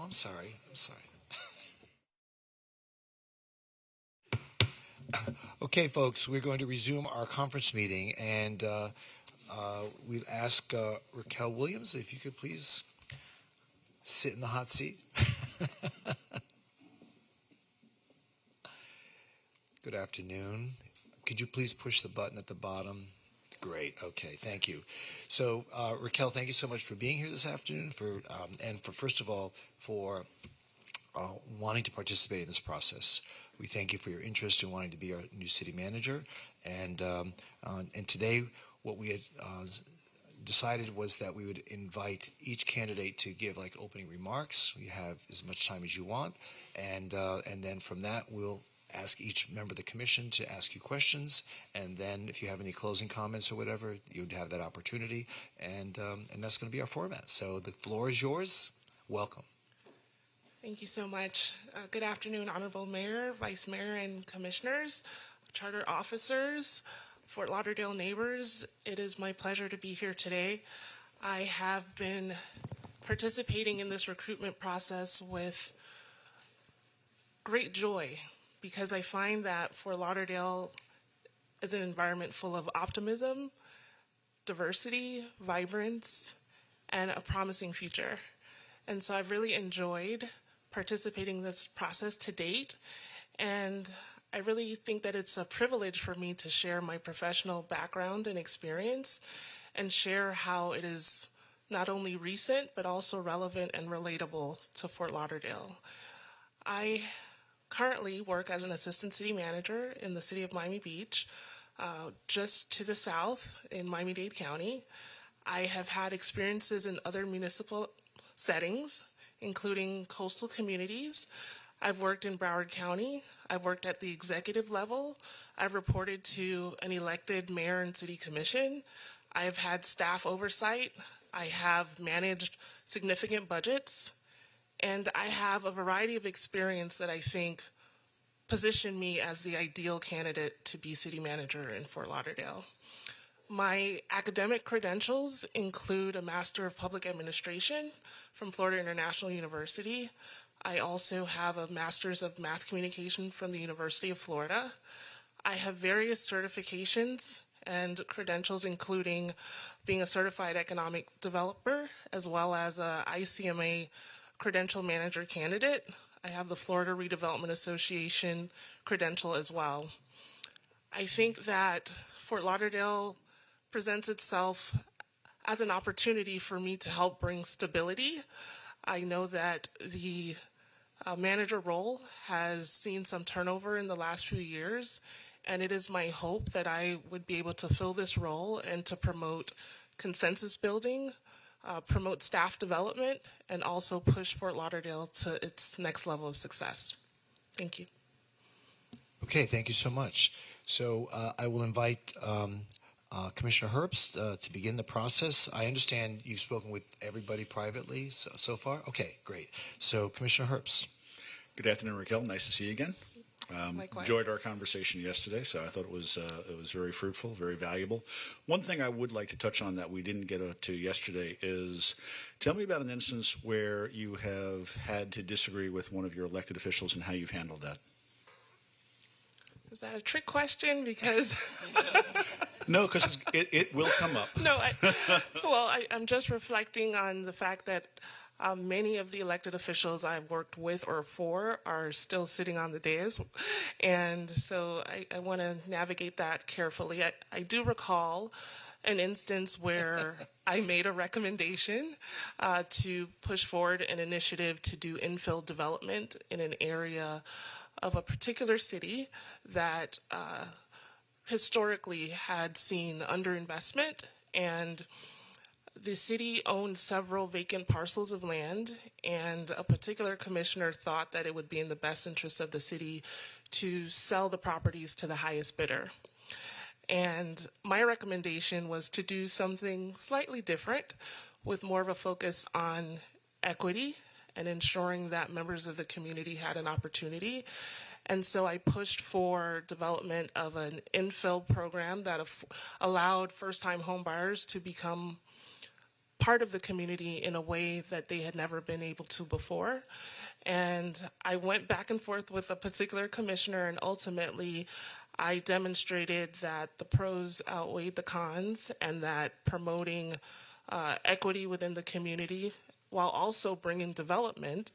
I'm sorry. Okay, folks, we're going to resume our conference meeting, and we'd ask Raquel Williams if you could please sit in the hot seat. Good afternoon. Could you please push the button at the bottom? Great. Okay. Thank you. So, Raquel, thank you so much for being here this afternoon. And first of all, for wanting to participate in this process. We thank you for your interest in wanting to be our new city manager. And today, what we had decided was that we would invite each candidate to give like opening remarks. You have as much time as you want, and then from that we'll ask each member of the commission to ask you questions, and then if you have any closing comments or whatever, you'd have that opportunity, and that's going to be our format. So the floor is yours. Welcome. Thank you so much. Good afternoon, Honorable Mayor, Vice Mayor, and Commissioners, Charter Officers, Fort Lauderdale neighbors. It is my pleasure to be here today. I have been participating in this recruitment process with great joy because I find that Fort Lauderdale is an environment full of optimism, diversity, vibrance, and a promising future. And so I've really enjoyed participating in this process to date, and I really think that it's a privilege for me to share my professional background and experience and share how it is not only recent but also relevant and relatable to Fort Lauderdale. I currently work as an assistant city manager in the city of Miami Beach, just to the south in Miami-Dade County. I have had experiences in other municipal settings, including coastal communities. I've worked in Broward County. I've worked at the executive level. I've reported to an elected mayor and city commission. I have had staff oversight. I have managed significant budgets. And I have a variety of experience that I think position me as the ideal candidate to be city manager in Fort Lauderdale. My academic credentials include a Master of Public Administration from Florida International University. I also have a Master's of Mass Communication from the University of Florida. I have various certifications and credentials, including being a certified economic developer, as well as a ICMA credential manager candidate. I have the Florida Redevelopment Association credential as well. I think that Fort Lauderdale presents itself as an opportunity for me to help bring stability. I know that the manager role has seen some turnover in the last few years, and it is my hope that I would be able to fill this role and to promote consensus building, promote staff development, and also push Fort Lauderdale to its next level of success. Thank you. Okay, thank you so much. So I will invite Commissioner Herbst to begin the process. I understand you've spoken with everybody privately so far. Okay, great. So Commissioner Herbst. Good afternoon, Raquel. Nice to see you again. Likewise. Enjoyed our conversation yesterday, so I thought it was very fruitful, very valuable. One thing I would like to touch on that we didn't get to yesterday is tell me about an instance where you have had to disagree with one of your elected officials and how you've handled that. Is that a trick question? Because no, because it will come up. No, I'm just reflecting on the fact that many of the elected officials I've worked with or for are still sitting on the dais. And so I want to navigate that carefully. I do recall an instance where I made a recommendation to push forward an initiative to do infill development in an area of a particular city that historically had seen underinvestment, and the city owned several vacant parcels of land, and a particular commissioner thought that it would be in the best interest of the city to sell the properties to the highest bidder. And my recommendation was to do something slightly different with more of a focus on equity and ensuring that members of the community had an opportunity. And so I pushed for development of an infill program that allowed first-time home buyers to become part of the community in a way that they had never been able to before. And I went back and forth with a particular commissioner, and ultimately I demonstrated that the pros outweighed the cons, and that promoting equity within the community while also bringing development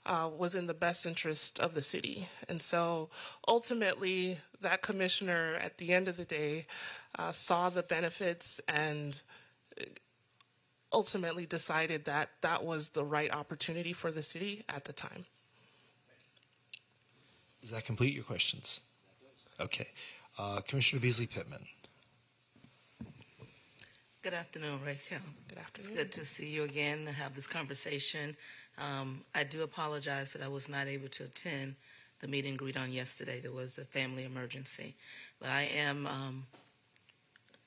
was in the best interest of the city. And so ultimately that commissioner at the end of the day saw the benefits and ultimately decided that that was the right opportunity for the city at the time. Does that complete your questions? Okay. Commissioner Beasley Pittman. Good afternoon, Rachel. Good afternoon. It's good to see you again and have this conversation. I do apologize that I was not able to attend the meet and greet on yesterday. There was a family emergency. But I am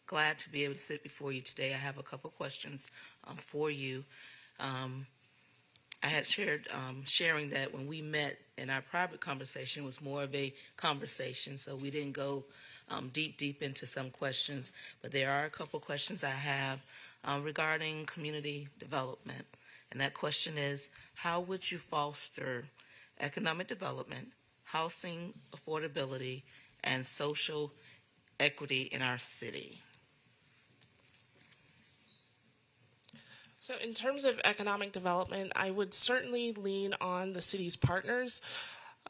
glad to be able to sit before you today. I have a couple questions for you. I had sharing that when we met in our private conversation, it was more of a conversation, so we didn't go deep into some questions. But there are a couple questions I have regarding community development. And that question is, how would you foster economic development, housing affordability, and social equity in our city? So in terms of economic development, I would certainly lean on the city's partners.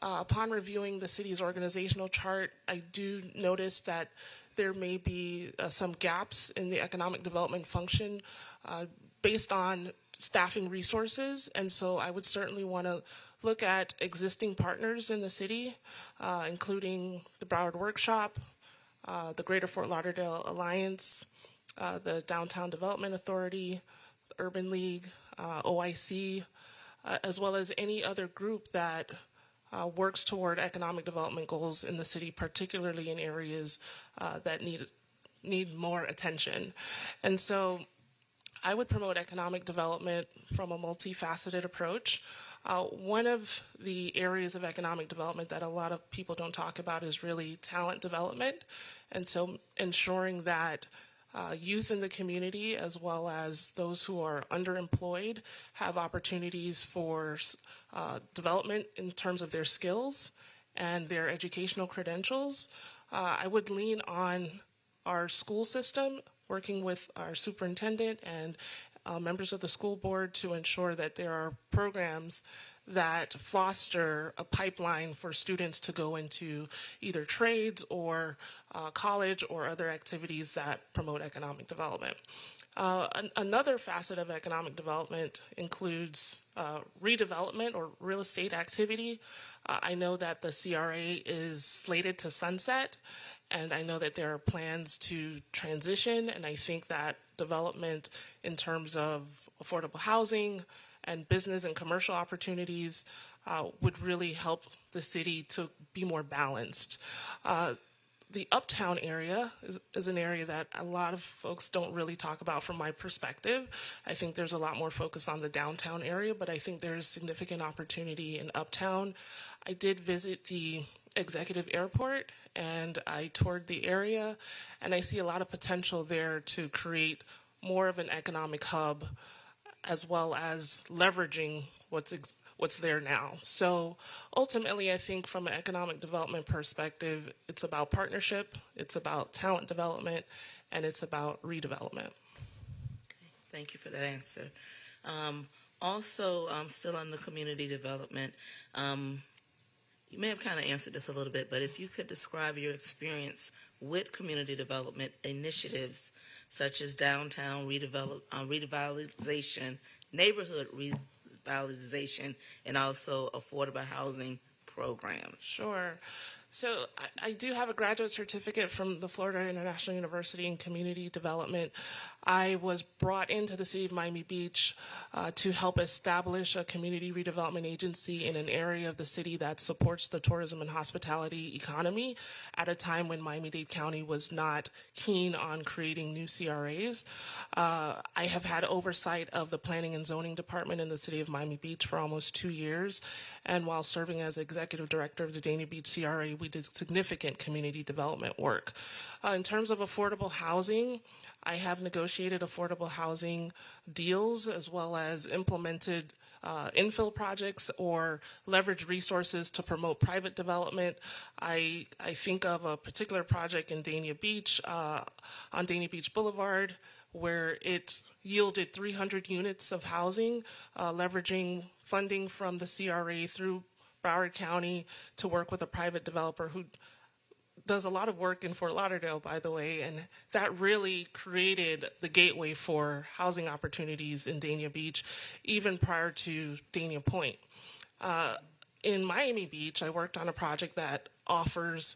Upon reviewing the city's organizational chart, I do notice that there may be some gaps in the economic development function based on staffing resources. And so I would certainly want to look at existing partners in the city, including the Broward Workshop, the Greater Fort Lauderdale Alliance, the Downtown Development Authority, Urban League, OIC, as well as any other group that works toward economic development goals in the city, particularly in areas that need more attention. And so I would promote economic development from a multifaceted approach. One of the areas of economic development that a lot of people don't talk about is really talent development. And so ensuring that youth in the community, as well as those who are underemployed, have opportunities for development in terms of their skills and their educational credentials. I would lean on our school system, working with our superintendent and members of the school board to ensure that there are programs that foster a pipeline for students to go into either trades or college or other activities that promote economic development. Another facet of economic development includes redevelopment or real estate activity. I know that the CRA is slated to sunset, and I know that there are plans to transition, and I think that development in terms of affordable housing and business and commercial opportunities would really help the city to be more balanced. The uptown area is an area that a lot of folks don't really talk about from my perspective. I think there's a lot more focus on the downtown area, but I think there's significant opportunity in uptown. I did visit the executive airport and I toured the area, and I see a lot of potential there to create more of an economic hub, as well as leveraging what's there now. So ultimately, I think from an economic development perspective, it's about partnership, it's about talent development, and it's about redevelopment. Okay, thank you for that answer. Also, still on the community development, you may have kind of answered this a little bit, but if you could describe your experience with community development initiatives such as downtown revitalization, neighborhood revitalization, and also affordable housing programs. Sure. So I do have a graduate certificate from the Florida International University in Community Development. I was brought into the city of Miami Beach to help establish a community redevelopment agency in an area of the city that supports the tourism and hospitality economy at a time when Miami-Dade County was not keen on creating new CRAs. I have had oversight of the Planning and Zoning Department in the city of Miami Beach for almost 2 years. And while serving as executive director of the Dania Beach CRA, we did significant community development work. In terms of affordable housing, I have negotiated negotiated affordable housing deals as well as implemented infill projects or leverage resources to promote private development. I think of a particular project in Dania Beach, on Dania Beach Boulevard, where it yielded 300 units of housing, leveraging funding from the CRA through Broward County to work with a private developer who does a lot of work in Fort Lauderdale, by the way, and that really created the gateway for housing opportunities in Dania Beach, even prior to Dania Point. In Miami Beach, I worked on a project that offers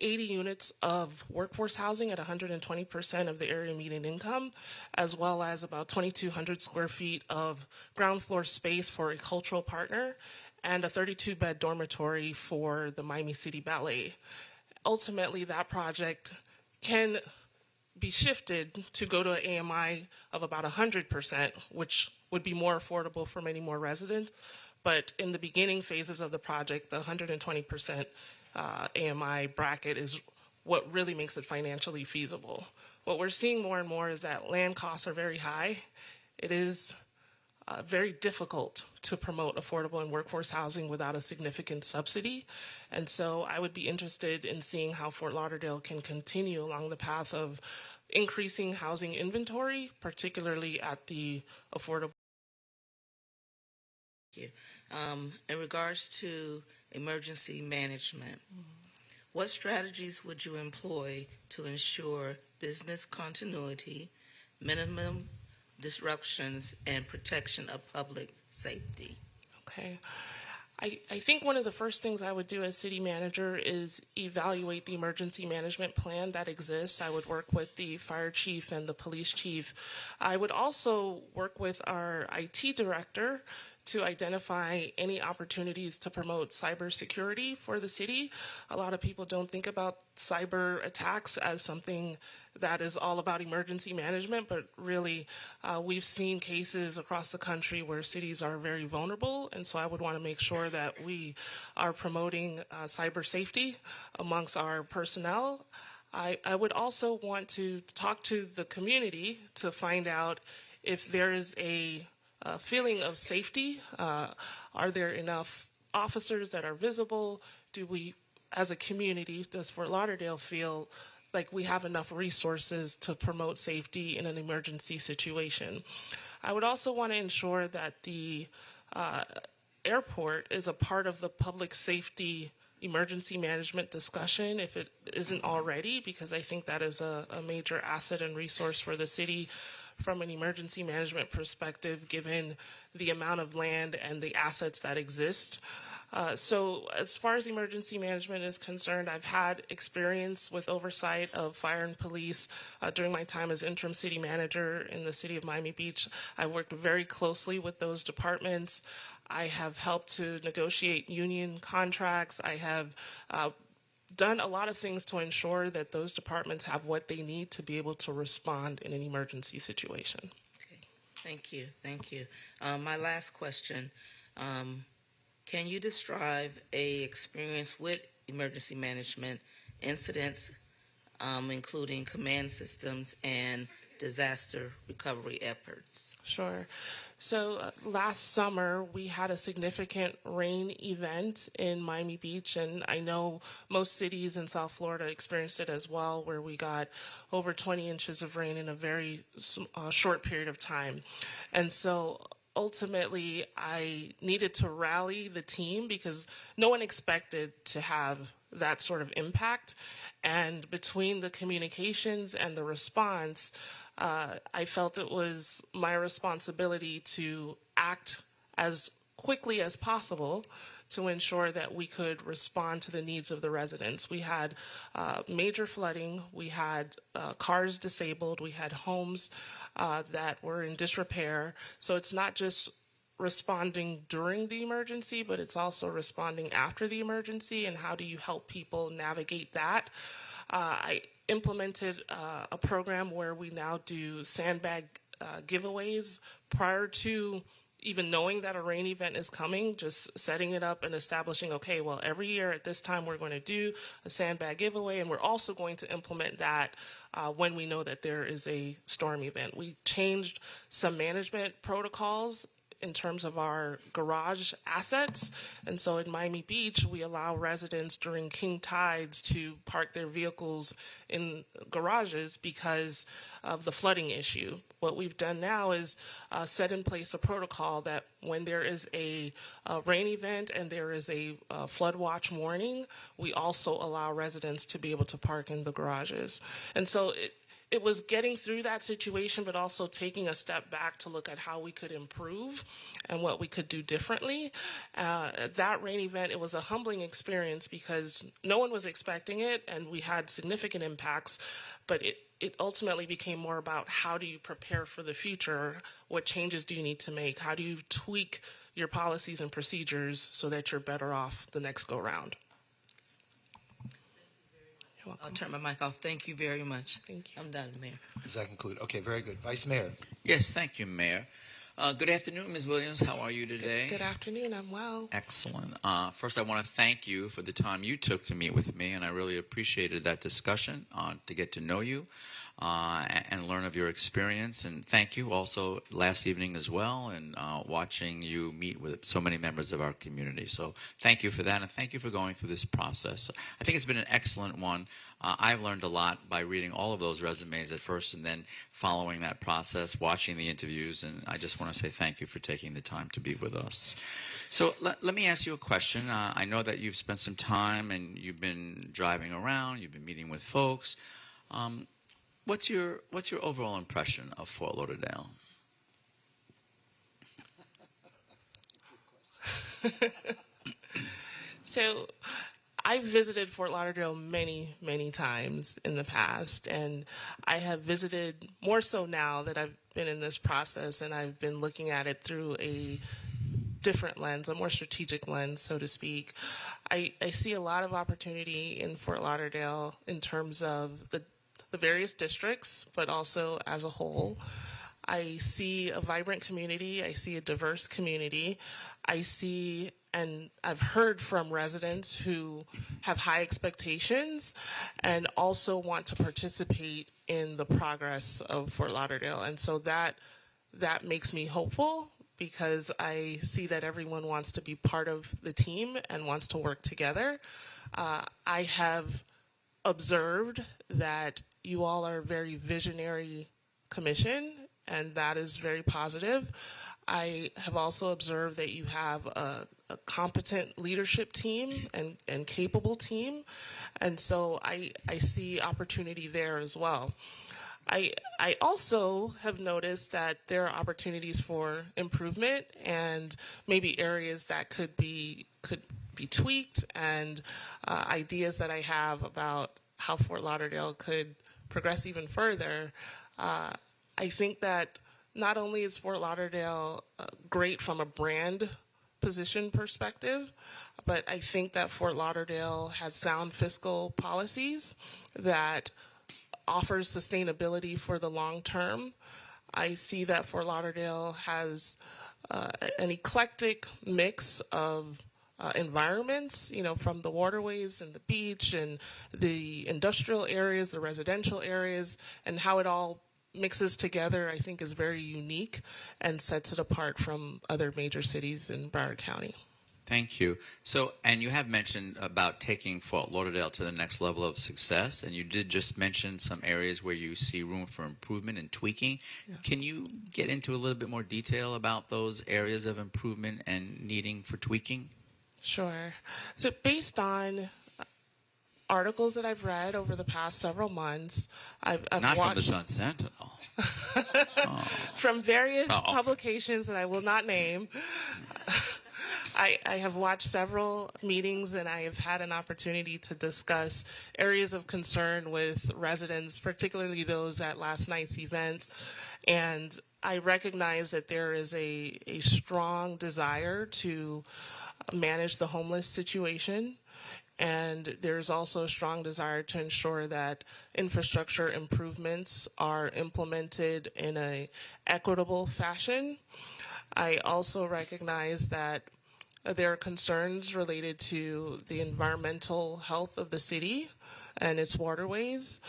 80 units of workforce housing at 120% of the area median income, as well as about 2,200 square feet of ground floor space for a cultural partner, and a 32-bed dormitory for the Miami City Ballet. Ultimately, that project can be shifted to go to an AMI of about 100%, which would be more affordable for many more residents. But in the beginning phases of the project, the 120% AMI bracket is what really makes it financially feasible. What we're seeing more and more is that land costs are very high. It is very difficult to promote affordable and workforce housing without a significant subsidy. And so I would be interested in seeing how Fort Lauderdale can continue along the path of increasing housing inventory, particularly at the affordable. Thank you. In regards to emergency management, what strategies would you employ to ensure business continuity, minimum disruptions, and protection of public safety? Okay. I think one of the first things I would do as city manager is evaluate the emergency management plan that exists. I would work with the fire chief and the police chief. I would also work with our IT director to identify any opportunities to promote cybersecurity for the city. A lot of people don't think about cyber attacks as something that is all about emergency management, but really we've seen cases across the country where cities are very vulnerable, and so I would want to make sure that we are promoting cyber safety amongst our personnel. I would also want to talk to the community to find out if there is a feeling of safety. Are there enough officers that are visible? Do we, as a community, does Fort Lauderdale feel like we have enough resources to promote safety in an emergency situation? I would also want to ensure that the airport is a part of the public safety emergency management discussion, if it isn't already, because I think that is a major asset and resource for the city from an emergency management perspective, given the amount of land and the assets that exist. So as far as emergency management is concerned, I've had experience with oversight of fire and police during my time as interim city manager in the city of Miami Beach. I worked very closely with those departments. I have helped to negotiate union contracts. I have done a lot of things to ensure that those departments have what they need to be able to respond in an emergency situation. Okay. Thank you. Thank you. My last question. Can you describe a experience with emergency management incidents, including command systems and disaster recovery efforts? Sure. So last summer, we had a significant rain event in Miami Beach, and I know most cities in South Florida experienced it as well, where we got over 20 inches of rain in a very short period of time. And so ultimately, I needed to rally the team because no one expected to have that sort of impact. And between the communications and the response, I felt it was my responsibility to act as quickly as possible to ensure that we could respond to the needs of the residents. We had major flooding, we had cars disabled, we had homes that were in disrepair. So it's not just responding during the emergency, but it's also responding after the emergency, and how do you help people navigate that? I implemented a program where we now do sandbag giveaways prior to even knowing that a rain event is coming, just setting it up and establishing, okay, well, every year at this time we're going to do a sandbag giveaway, and we're also going to implement that when we know that there is a storm event. We changed some management protocols in terms of our garage assets. And so in Miami Beach, we allow residents during king tides to park their vehicles in garages because of the flooding issue. What we've done now is set in place a protocol that when there is a rain event and there is a flood watch warning, we also allow residents to be able to park in the garages. And so it was getting through that situation, but also taking a step back to look at how we could improve and what we could do differently. That rain event, it was a humbling experience because no one was expecting it, and we had significant impacts, but it ultimately became more about how do you prepare for the future? What changes do you need to make? How do you tweak your policies and procedures so that you're better off the next go round? I'll turn my mic off. Thank you very much. Thank you. I'm done, Mayor. Does that conclude? Okay, very good. Vice Mayor. Yes, thank you, Mayor. Good afternoon, Ms. Williams. How are you today? Good afternoon. I'm well. Excellent. First, I want to thank you for the time you took to meet with me, and I really appreciated that discussion to get to know you and learn of your experience. And thank you also last evening as well, and watching you meet with so many members of our community. So thank you for that, and thank you for going through this process. I think it's been an excellent one. I've learned a lot by reading all of those resumes at first and then following that process, watching the interviews, and I just want to say thank you for taking the time to be with us. So let me ask you a question. I know that you've spent some time and you've been driving around, you've been meeting with folks. What's your overall impression of Fort Lauderdale? So I've visited Fort Lauderdale many, many times in the past, and I have visited more so now that I've been in this process, and I've been looking at it through a different lens, a more strategic lens, so to speak. I see a lot of opportunity in Fort Lauderdale in terms of the various districts, but also as a whole. I see a vibrant community. I see a diverse community. I see, and I've heard from residents who have high expectations and also want to participate in the progress of Fort Lauderdale. And so that makes me hopeful because I see that everyone wants to be part of the team and wants to work together. I have observed that you all are a very visionary commission, and that is very positive. I have also observed that you have a competent leadership team and capable team, and so I see opportunity there as well. I also have noticed that there are opportunities for improvement and maybe areas that could be tweaked, and ideas that I have about how Fort Lauderdale could progress even further. I think that not only is Fort Lauderdale great from a brand position perspective, but I think that Fort Lauderdale has sound fiscal policies that offers sustainability for the long term. I see that Fort Lauderdale has an eclectic mix of environments, from the waterways and the beach and the industrial areas, the residential areas, and how it all mixes together, I think, is very unique and sets it apart from other major cities in Broward County. Thank you. So, and you have mentioned about taking Fort Lauderdale to the next level of success, and you did just mention some areas where you see room for improvement and tweaking. Yeah. Can you get into a little bit more detail about those areas of improvement and needing for tweaking? Sure. So based on articles that I've read over the past several months, I've not watched... from the Sun Sentinel. From various publications that I will not name. I have watched several meetings, and I have had an opportunity to discuss areas of concern with residents, particularly those at last night's event. And I recognize that there is a strong desire to manage the homeless situation. And there's also a strong desire to ensure that infrastructure improvements are implemented in an equitable fashion. I also recognize that there are concerns related to the environmental health of the city and its waterways.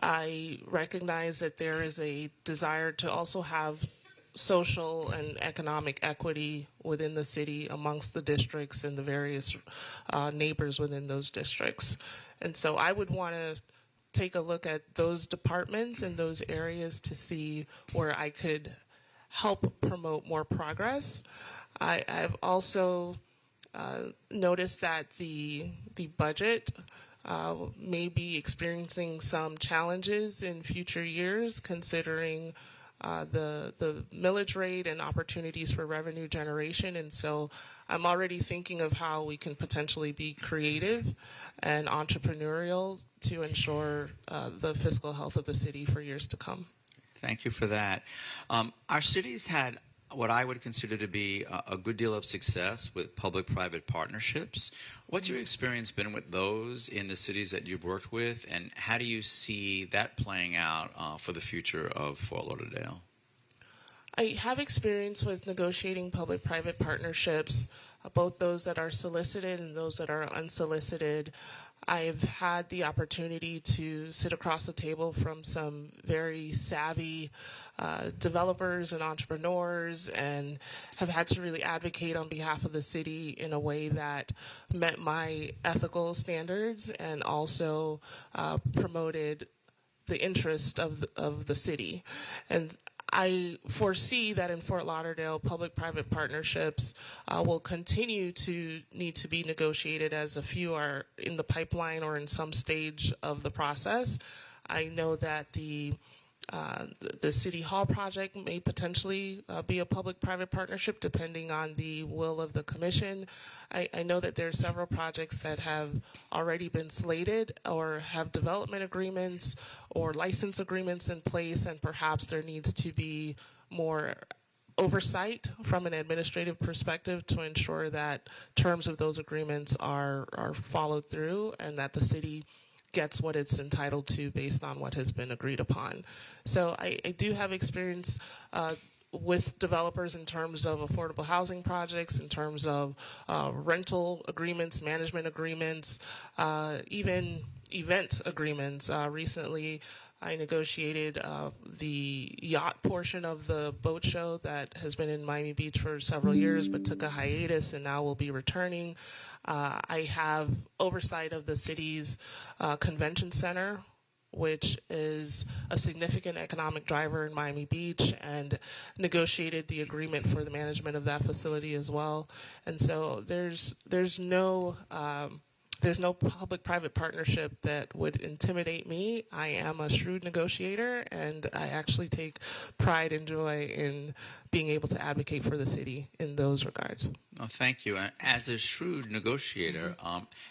I recognize that there is a desire to also have social and economic equity within the city amongst the districts and the various neighbors within those districts. And so I would want to take a look at those departments and those areas to see where I could help promote more progress. I've also noticed that the budget may be experiencing some challenges in future years, considering the millage rate and opportunities for revenue generation. And so I'm already thinking of how we can potentially be creative and entrepreneurial to ensure the fiscal health of the city for years to come. Thank you for that. Our city's had what I would consider to be a good deal of success with public-private partnerships. What's your experience been with those in the cities that you've worked with, and how do you see that playing out for the future of Fort Lauderdale? I have experience with negotiating public-private partnerships, both those that are solicited and those that are unsolicited. I've had the opportunity to sit across the table from some very savvy developers and entrepreneurs, and have had to really advocate on behalf of the city in a way that met my ethical standards and also promoted the interest of the city. And I foresee that in Fort Lauderdale, public-private partnerships will continue to need to be negotiated, as a few are in the pipeline or in some stage of the process. I know that the City Hall project may potentially be a public-private partnership, depending on the will of the commission. I know that there are several projects that have already been slated or have development agreements or license agreements in place, and perhaps there needs to be more oversight from an administrative perspective to ensure that terms of those agreements are followed through and that the city gets what it's entitled to based on what has been agreed upon. So I do have experience with developers in terms of affordable housing projects, in terms of rental agreements, management agreements, even event agreements. Recently, I negotiated the yacht portion of the boat show that has been in Miami Beach for several years but took a hiatus and now will be returning. I have oversight of the city's convention center, which is a significant economic driver in Miami Beach, and negotiated the agreement for the management of that facility as well. And so there's no public-private partnership that would intimidate me. I am a shrewd negotiator, and I actually take pride and joy in being able to advocate for the city in those regards. Oh, thank you. As a shrewd negotiator,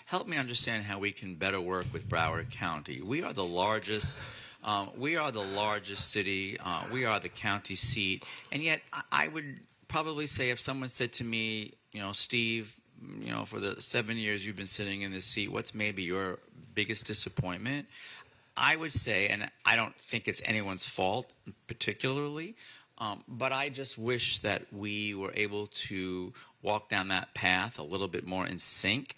help me understand how we can better work with Broward County. We are the largest. We are the largest city. We are the county seat, and yet I would probably say, if someone said to me, Steve, for the 7 years you've been sitting in this seat, what's maybe your biggest disappointment? I would say, and I don't think it's anyone's fault particularly, but I just wish that we were able to walk down that path a little bit more in sync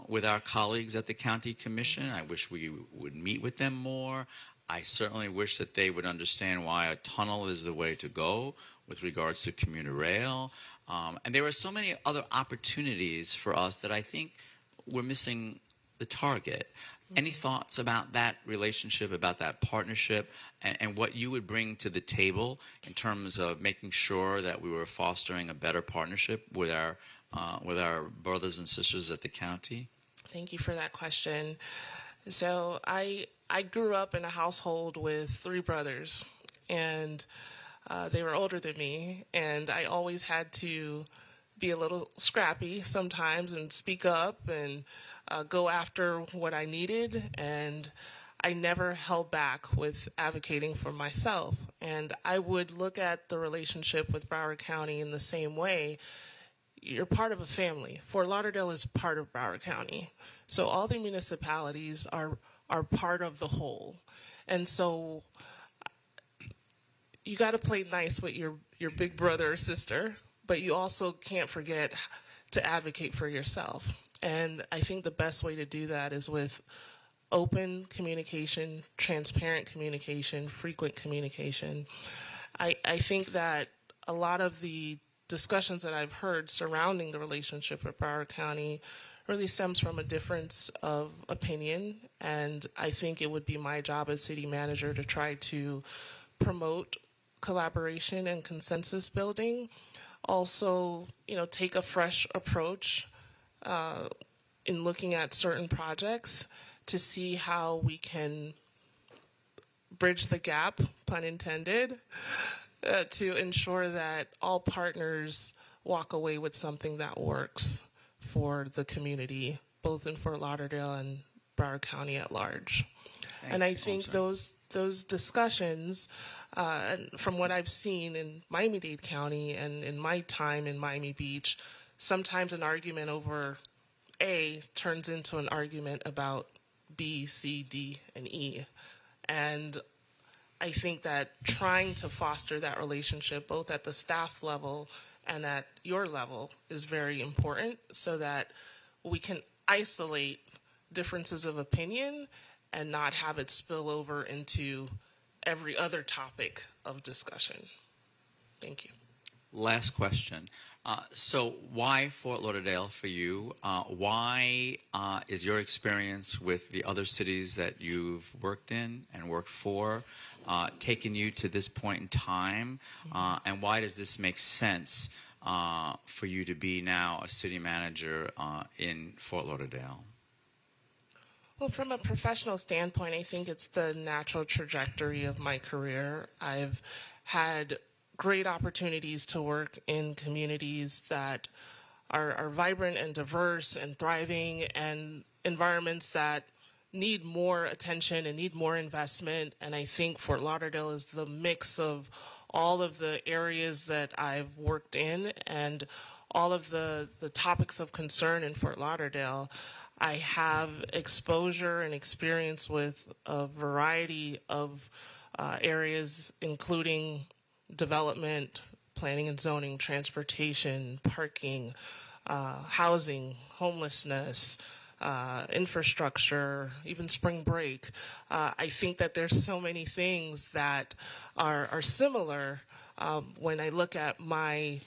with our colleagues at the County Commission. I wish we would meet with them more. I certainly wish that they would understand why a tunnel is the way to go with regards to commuter rail. And there are so many other opportunities for us that I think we're missing the target. Any thoughts about that relationship, about that partnership, and what you would bring to the table in terms of making sure that we were fostering a better partnership with our brothers and sisters at the county? Thank you for that question. So I grew up in a household with 3 brothers, and they were older than me, and I always had to be a little scrappy sometimes and speak up and go after what I needed, and I never held back with advocating for myself. And I would look at the relationship with Broward County in the same way. You're part of a family. Fort Lauderdale is part of Broward County. So all the municipalities are part of the whole. And so you got to play nice with your big brother or sister, but you also can't forget to advocate for yourself. And I think the best way to do that is with open communication, transparent communication, frequent communication. I think that a lot of the discussions that I've heard surrounding the relationship with Broward County really stems from a difference of opinion, and I think it would be my job as city manager to try to promote collaboration and consensus building. Also, take a fresh approach in looking at certain projects to see how we can bridge the gap, pun intended, to ensure that all partners walk away with something that works for the community, both in Fort Lauderdale and Broward County at large. And I think those discussions, from what I've seen in Miami-Dade County and in my time in Miami Beach, sometimes an argument over A turns into an argument about B, C, D, and E. And I think that trying to foster that relationship, both at the staff level and at your level, is very important so that we can isolate differences of opinion and not have it spill over into every other topic of discussion. Thank you. Last question. So why Fort Lauderdale for you? Why is your experience with the other cities that you've worked in and worked for taken you to this point in time? And why does this make sense for you to be now a city manager in Fort Lauderdale? Well, from a professional standpoint, I think it's the natural trajectory of my career. I've had great opportunities to work in communities that are vibrant and diverse and thriving, and environments that need more attention and need more investment. And I think Fort Lauderdale is the mix of all of the areas that I've worked in and all of the topics of concern in Fort Lauderdale. I have exposure and experience with a variety of areas, including development, planning and zoning, transportation, parking, housing, homelessness, infrastructure, even spring break. I think that there's so many things that are similar when I look at my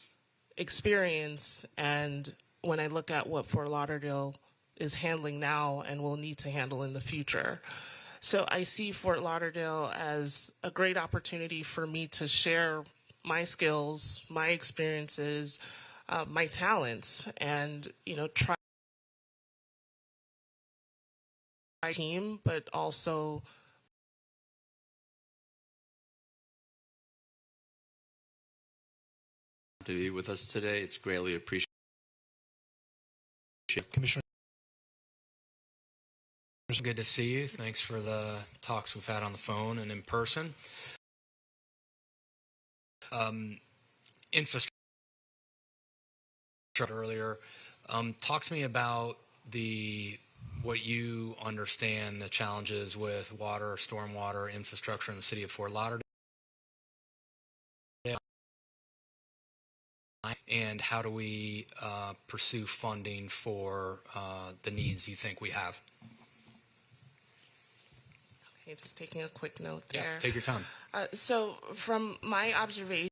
experience and when I look at what Fort Lauderdale is handling now and will need to handle in the future. So I see Fort Lauderdale as a great opportunity for me to share my skills, my experiences, my talents, and try my team, but also To be with us today, it's greatly appreciated. Commissioner. Good to see you. Thanks for the talks we've had on the phone and in person. Infrastructure earlier. Talk to me about what you understand the challenges with water, stormwater, infrastructure in the city of Fort Lauderdale, and how do we pursue funding for the needs you think we have? Okay, just taking a quick note there. Yeah, take your time. So from my observation,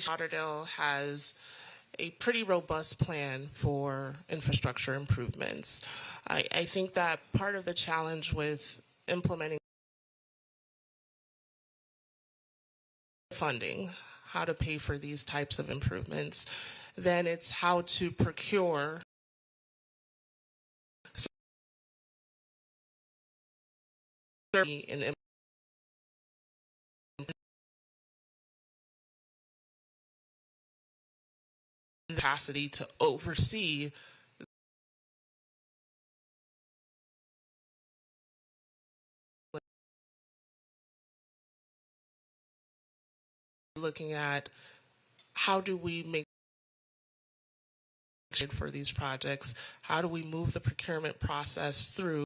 Lauderdale has a pretty robust plan for infrastructure improvements. I think that part of the challenge with implementing funding, how to pay for these types of improvements, then it's how to procure in capacity to oversee looking at how do we make for these projects, how do we move the procurement process through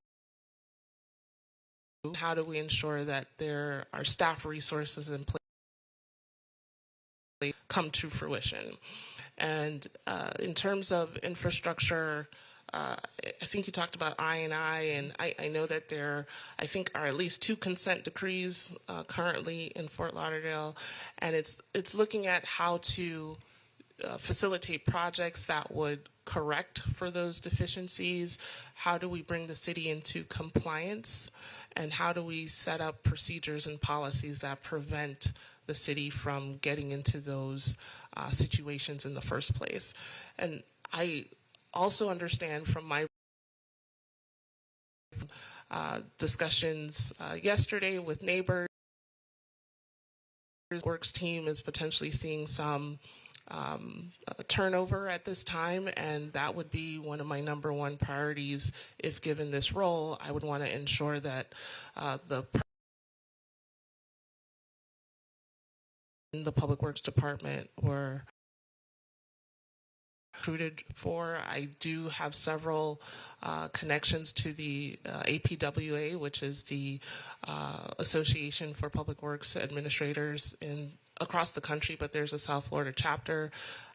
How do we ensure that there are staff resources in place come to fruition? And in terms of infrastructure, I think you talked about I&I, and I know that there, I think, are at least 2 consent decrees currently in Fort Lauderdale, and it's looking at how to facilitate projects that would correct for those deficiencies. How do we bring the city into compliance, and how do we set up procedures and policies that prevent the city from getting into those situations in the first place? And I also understand from my discussions yesterday with neighbors, Works team is potentially seeing some turnover at this time, and that would be one of my #1 priorities. If given this role, I would want to ensure that the Public Works Department were recruited for. I do have several connections to the APWA, which is the Association for Public Works Administrators across the country, but there's a South Florida chapter.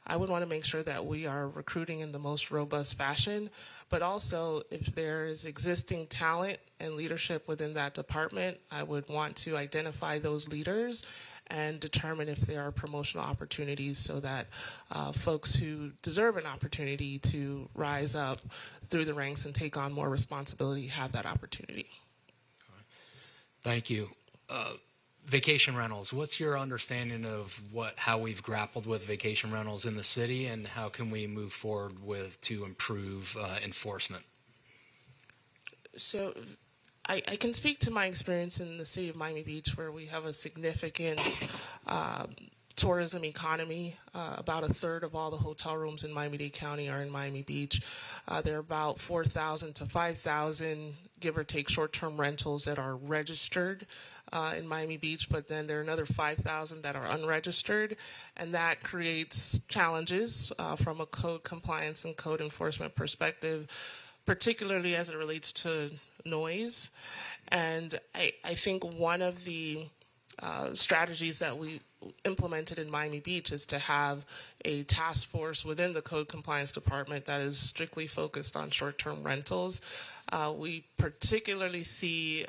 I would want to make sure that we are recruiting in the most robust fashion, but also if there is existing talent and leadership within that department, I would want to identify those leaders and determine if there are promotional opportunities so that folks who deserve an opportunity to rise up through the ranks and take on more responsibility have that opportunity. Thank you. Vacation rentals. What's your understanding of how we've grappled with vacation rentals in the city, and how can we move forward to improve enforcement? So I can speak to my experience in the city of Miami Beach, where we have a significant tourism economy. About 1/3 of all the hotel rooms in Miami-Dade County are in Miami Beach. There are about 4,000 to 5,000, give or take, short-term rentals that are registered in Miami Beach, but then there are another 5,000 that are unregistered, and that creates challenges from a code compliance and code enforcement perspective, particularly as it relates to noise. And I think one of the strategies that we implemented in Miami Beach is to have a task force within the Code Compliance Department that is strictly focused on short-term rentals. We particularly see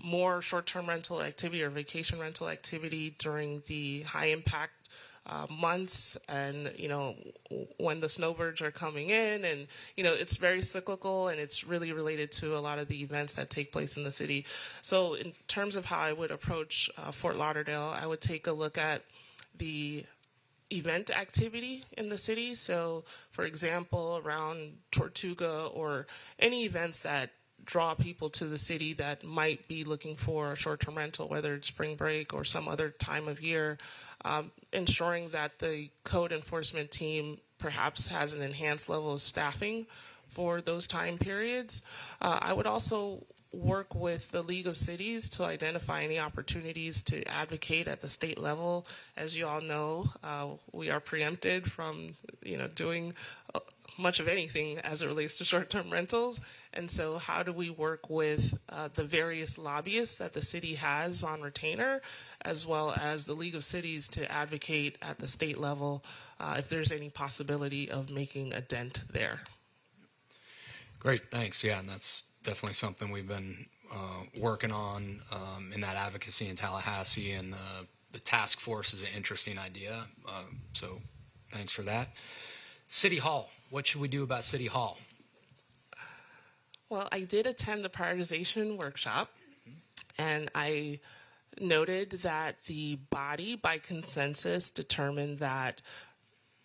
more short-term rental activity or vacation rental activity during the high-impact months, and when the snowbirds are coming in, and it's very cyclical, and it's really related to a lot of the events that take place in the city. So in terms of how I would approach Fort Lauderdale, I would take a look at the event activity in the city. So for example, around Tortuga, or any events that draw people to the city that might be looking for a short-term rental, whether it's spring break or some other time of year, ensuring that the code enforcement team perhaps has an enhanced level of staffing for those time periods. I would also work with the League of Cities to identify any opportunities to advocate at the state level. As you all know, we are preempted from doing much of anything as it relates to short-term rentals. And so how do we work with the various lobbyists that the city has on retainer, as well as the League of Cities, to advocate at the state level if there's any possibility of making a dent there? Great, thanks. Yeah, and that's definitely something we've been working on in that advocacy in Tallahassee, and the task force is an interesting idea. So thanks for that. City Hall. What should we do about City Hall? Well, I did attend the prioritization workshop, and I noted that the body, by consensus, determined that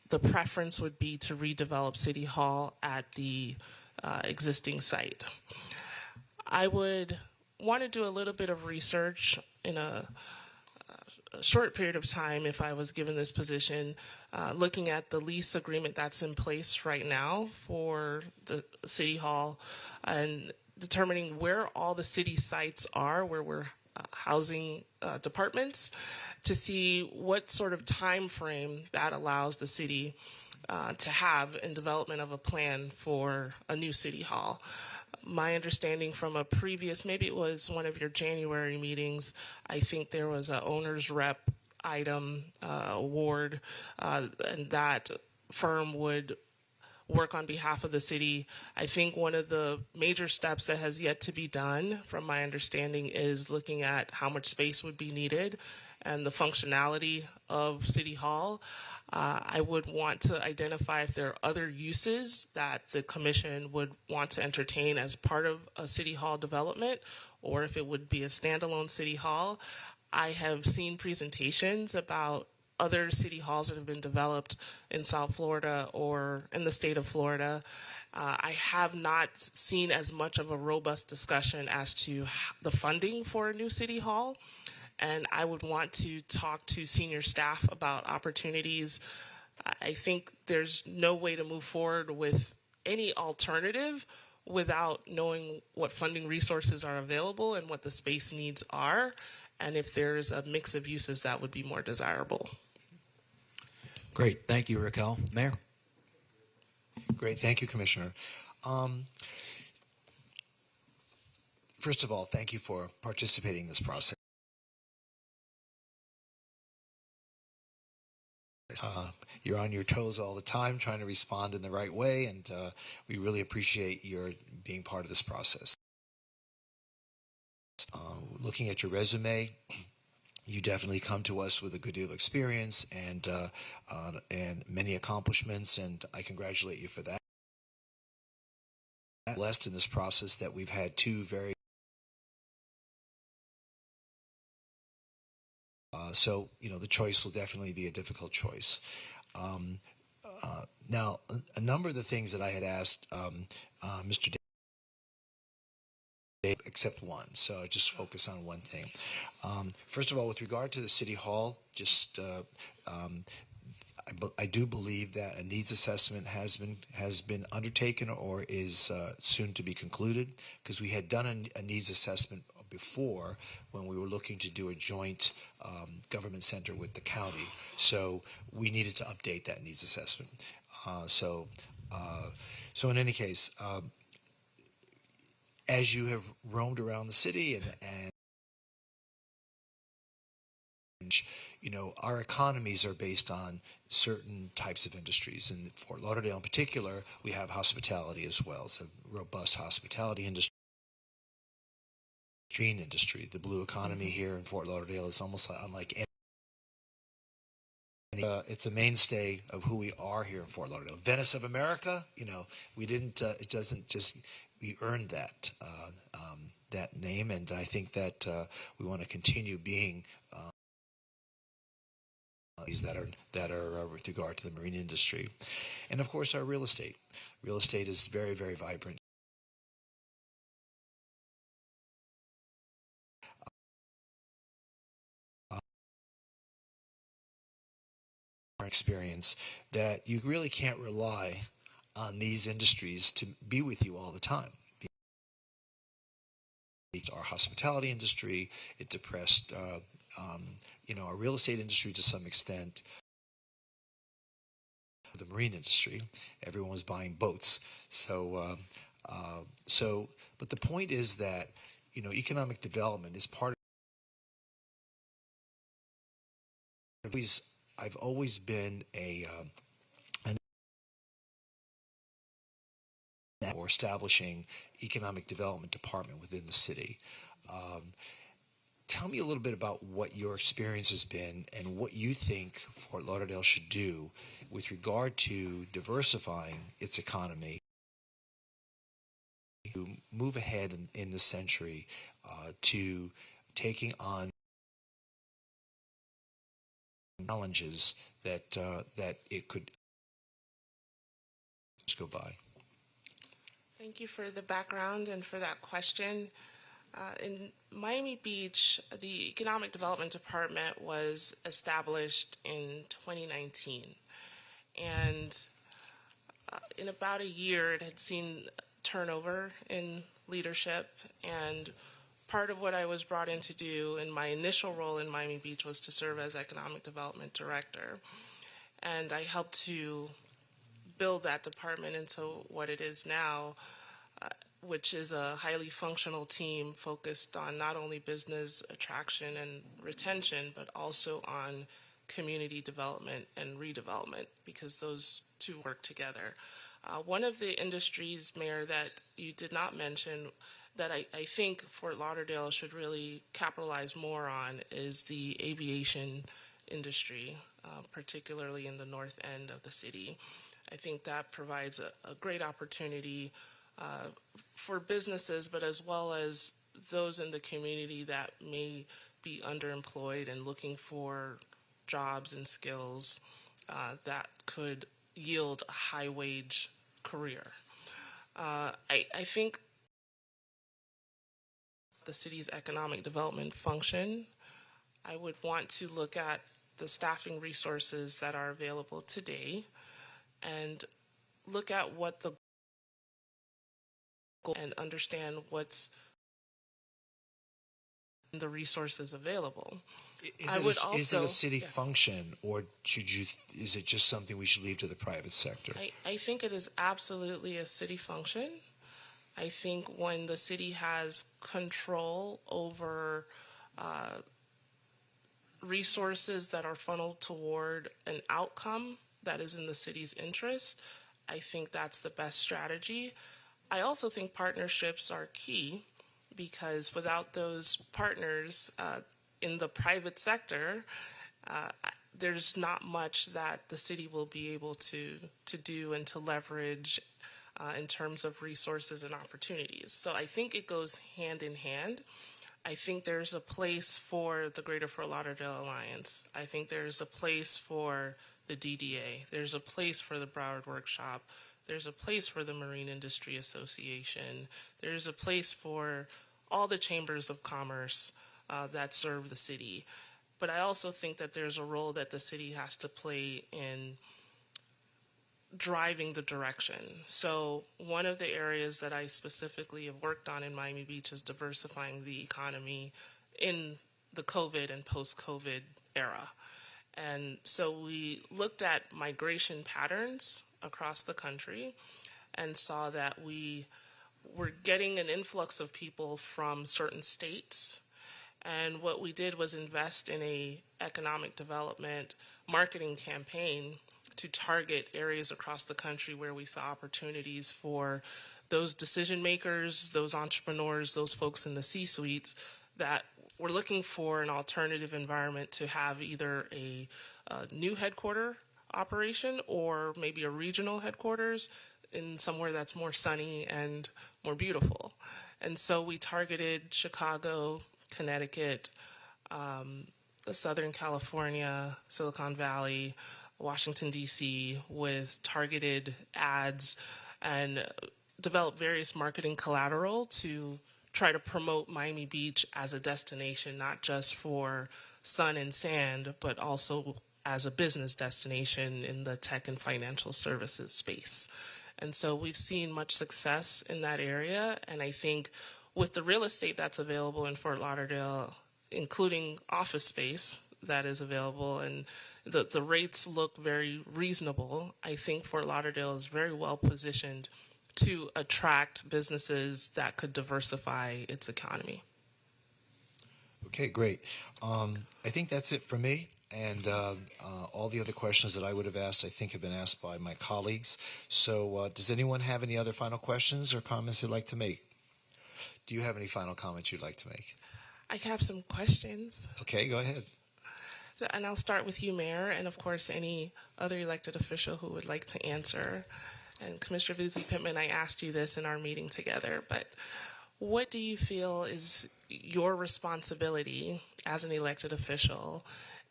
the preference would be to redevelop City Hall at the existing site. I would want to do a little bit of research in a short period of time if I was given this position, looking at the lease agreement that's in place right now for the City Hall, and determining where all the city sites are, where we're housing departments, to see what sort of time frame that allows the city to have in development of a plan for a new City Hall. My understanding from a previous, maybe it was one of your January meetings, I think there was a owner's rep item award, and that firm would work on behalf of the city. I think one of the major steps that has yet to be done, from my understanding, is looking at how much space would be needed and the functionality of City Hall. I would want to identify if there are other uses that the commission would want to entertain as part of a City Hall development, or if it would be a standalone City Hall. I have seen presentations about other city halls that have been developed in South Florida or in the state of Florida. I have not seen as much of a robust discussion as to the funding for a new city hall, and I would want to talk to senior staff about opportunities. I think there's no way to move forward with any alternative without knowing what funding resources are available and what the space needs are, and if there's a mix of uses that would be more desirable. Great. Thank you, Raquel. Mayor? Great. Thank you, Commissioner. First of all, thank you for participating in this process. You're on your toes all the time, trying to respond in the right way, and we really appreciate your being part of this process. Looking at your resume, you definitely come to us with a good deal of experience and many accomplishments, and I congratulate you for that. Blessed in this process that we've had two very so the choice will definitely be a difficult choice. Now, a number of the things that I had asked Mr. Dave, except one, so I just focus on one thing. First of all, with regard to the City Hall, just I do believe that a needs assessment has been undertaken or is soon to be concluded, because we had done a needs assessment before when we were looking to do a joint government center with the county. So we needed to update that needs assessment. So in any case, as you have roamed around the city and our economies are based on certain types of industries. In Fort Lauderdale in particular, we have hospitality as well. It's a robust hospitality industry. The blue economy here in Fort Lauderdale is almost unlike any. It's a mainstay of who we are here in Fort Lauderdale. Venice of America, we didn't. It doesn't just. We earned that name, and I think that we want to continue being that are with regard to the marine industry, and of course our real estate. Real estate is very, very vibrant. Experience that you really can't rely on these industries to be with you all the time. Our hospitality industry, it depressed our real estate industry to some extent. The marine industry, everyone was buying boats. So but the point is that economic development is part of. I've always been or establishing economic development department within the city. Tell me a little bit about what your experience has been and what you think Fort Lauderdale should do with regard to diversifying its economy to move ahead in the century to taking on challenges that it could just go by. Thank you for the background and for that question. In Miami Beach, the Economic Development Department was established in 2019. And in about a year, it had seen turnover in leadership. And part of what I was brought in to do in my initial role in Miami Beach was to serve as Economic Development Director. And I helped to build that department into what it is now. which is a highly functional team focused on not only business attraction and retention, but also on community development and redevelopment, because those two work together. One of the industries, Mayor, that you did not mention that I think Fort Lauderdale should really capitalize more on is the aviation industry, particularly in the north end of the city. I think that provides a great opportunity for businesses, but as well as those in the community that may be underemployed and looking for jobs and skills that could yield a high wage career. I think the city's economic development function, I would want to look at the staffing resources that are available today and look at what the goal and understand what's the resources available. Is it a city function, or is it just something we should leave to the private sector? I think it is absolutely a city function. I think when the city has control over resources that are funneled toward an outcome that is in the city's interest, I think that's the best strategy. I also think partnerships are key, because without those partners in the private sector, there's not much that the city will be able to do and to leverage in terms of resources and opportunities. So I think it goes hand in hand. I think there's a place for the Greater Fort Lauderdale Alliance. I think there's a place for the DDA. There's a place for the Broward Workshop. There's a place for the Marine Industry Association. There's a place for all the chambers of commerce that serve the city. But I also think that there's a role that the city has to play in driving the direction. So one of the areas that I specifically have worked on in Miami Beach is diversifying the economy in the COVID and post-COVID era. And so we looked at migration patterns across the country and saw that we were getting an influx of people from certain states. And what we did was invest in a economic development marketing campaign to target areas across the country where we saw opportunities for those decision makers, those entrepreneurs, those folks in the C-suites that were looking for an alternative environment to have either a new headquarter operation or maybe a regional headquarters in somewhere that's more sunny and more beautiful. And so we targeted Chicago, Connecticut, Southern California, Silicon Valley, Washington, D.C. with targeted ads and developed various marketing collateral to try to promote Miami Beach as a destination, not just for sun and sand, but also as a business destination in the tech and financial services space. And so we've seen much success in that area. And I think with the real estate that's available in Fort Lauderdale, including office space that is available, and the rates look very reasonable, I think Fort Lauderdale is very well positioned to attract businesses that could diversify its economy. Okay, great. I think that's it for me. And all the other questions that I would have asked, I think, have been asked by my colleagues. So does anyone have any other final questions or comments they'd like to make? Do you have any final comments you'd like to make? I have some questions. Okay, go ahead. And I'll start with you, Mayor, and of course any other elected official who would like to answer. And Commissioner Vizzi Pittman, I asked you this in our meeting together, but what do you feel is your responsibility as an elected official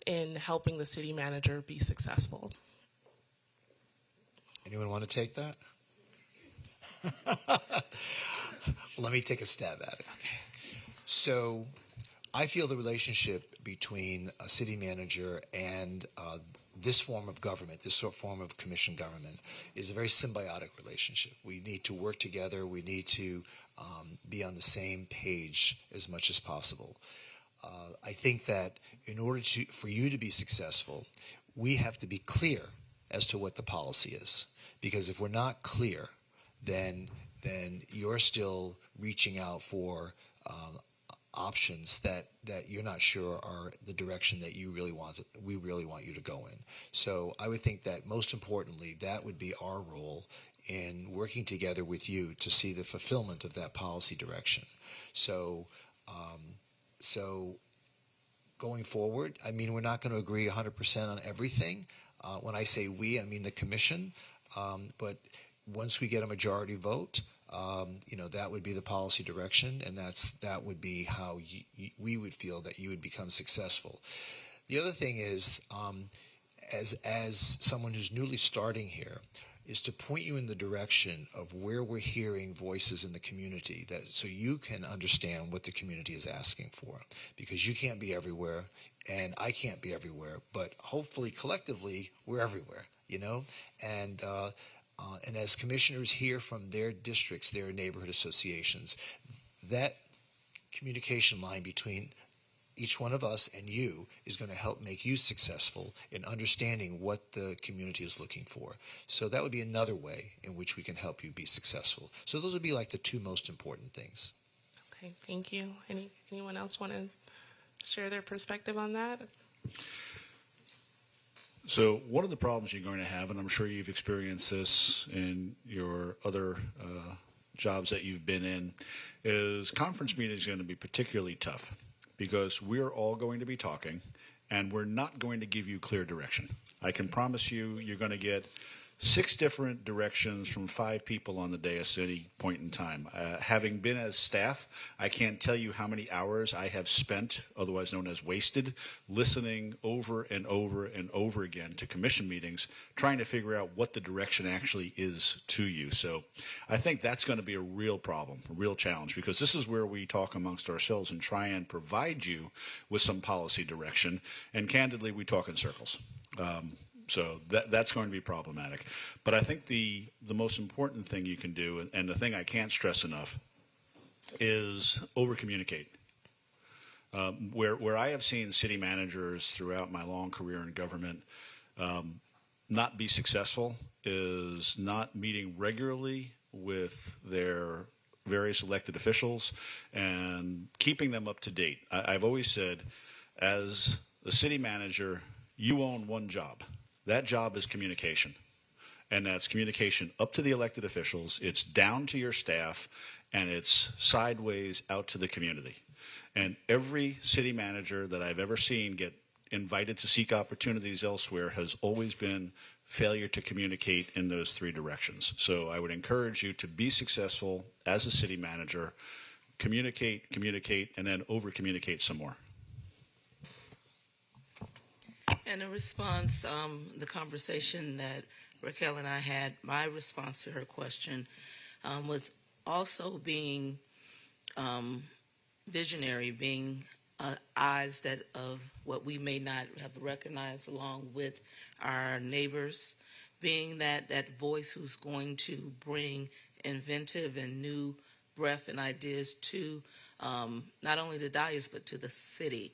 in helping the city manager be successful? Anyone want to take that? Let me take a stab at it. Okay. So I feel the relationship between a city manager and this form of government, this sort of form of commission government, is a very symbiotic relationship. We need to work together. We need to be on the same page as much as possible. I think that in order for you to be successful, we have to be clear as to what the policy is. Because if we're not clear, then you're still reaching out for options that you're not sure are the direction that we really want you to go in. So I would think that most importantly, that would be our role in working together with you to see the fulfillment of that policy direction. So going forward, I mean, we're not going to agree 100% on everything. When I say we, I mean the commission. But once we get a majority vote, that would be the policy direction, and that would be how we would feel that you would become successful. The other thing is, as someone who's newly starting here, is to point you in the direction of where we're hearing voices in the community, so you can understand what the community is asking for, because you can't be everywhere and I can't be everywhere, but hopefully collectively we're everywhere, and as commissioners hear from their districts, their neighborhood associations, that communication line between each one of us and you is going to help make you successful in understanding what the community is looking for. So that would be another way in which we can help you be successful. So those would be like the two most important things. Okay, thank you. Anyone else want to share their perspective on that? So one of the problems you're going to have, and I'm sure you've experienced this in your other jobs that you've been in, is conference meetings are going to be particularly tough, because we're all going to be talking, and we're not going to give you clear direction. I can promise you, you're going to get 6 different directions from 5 people on the dais at any point in time. Having been as staff, I can't tell you how many hours I have spent, otherwise known as wasted, listening over and over and over again to commission meetings, trying to figure out what the direction actually is to you. So I think that's going to be a real problem, a real challenge, because this is where we talk amongst ourselves and try and provide you with some policy direction. And candidly, we talk in circles. So that's going to be problematic. But I think the most important thing you can do, and the thing I can't stress enough, is over-communicate. Where I have seen city managers throughout my long career in government not be successful is not meeting regularly with their various elected officials and keeping them up to date. I've always said, as the city manager, you own one job. That job is communication, and that's communication up to the elected officials, it's down to your staff, and it's sideways out to the community. And every city manager that I've ever seen get invited to seek opportunities elsewhere has always been failure to communicate in those 3 directions. So I would encourage you to be successful as a city manager, communicate, and then over-communicate some more. And in response, the conversation that Raquel and I had, my response to her question was also being visionary, being eyes that of what we may not have recognized along with our neighbors, being that voice who's going to bring inventive and new breath and ideas to not only the dais but to the city.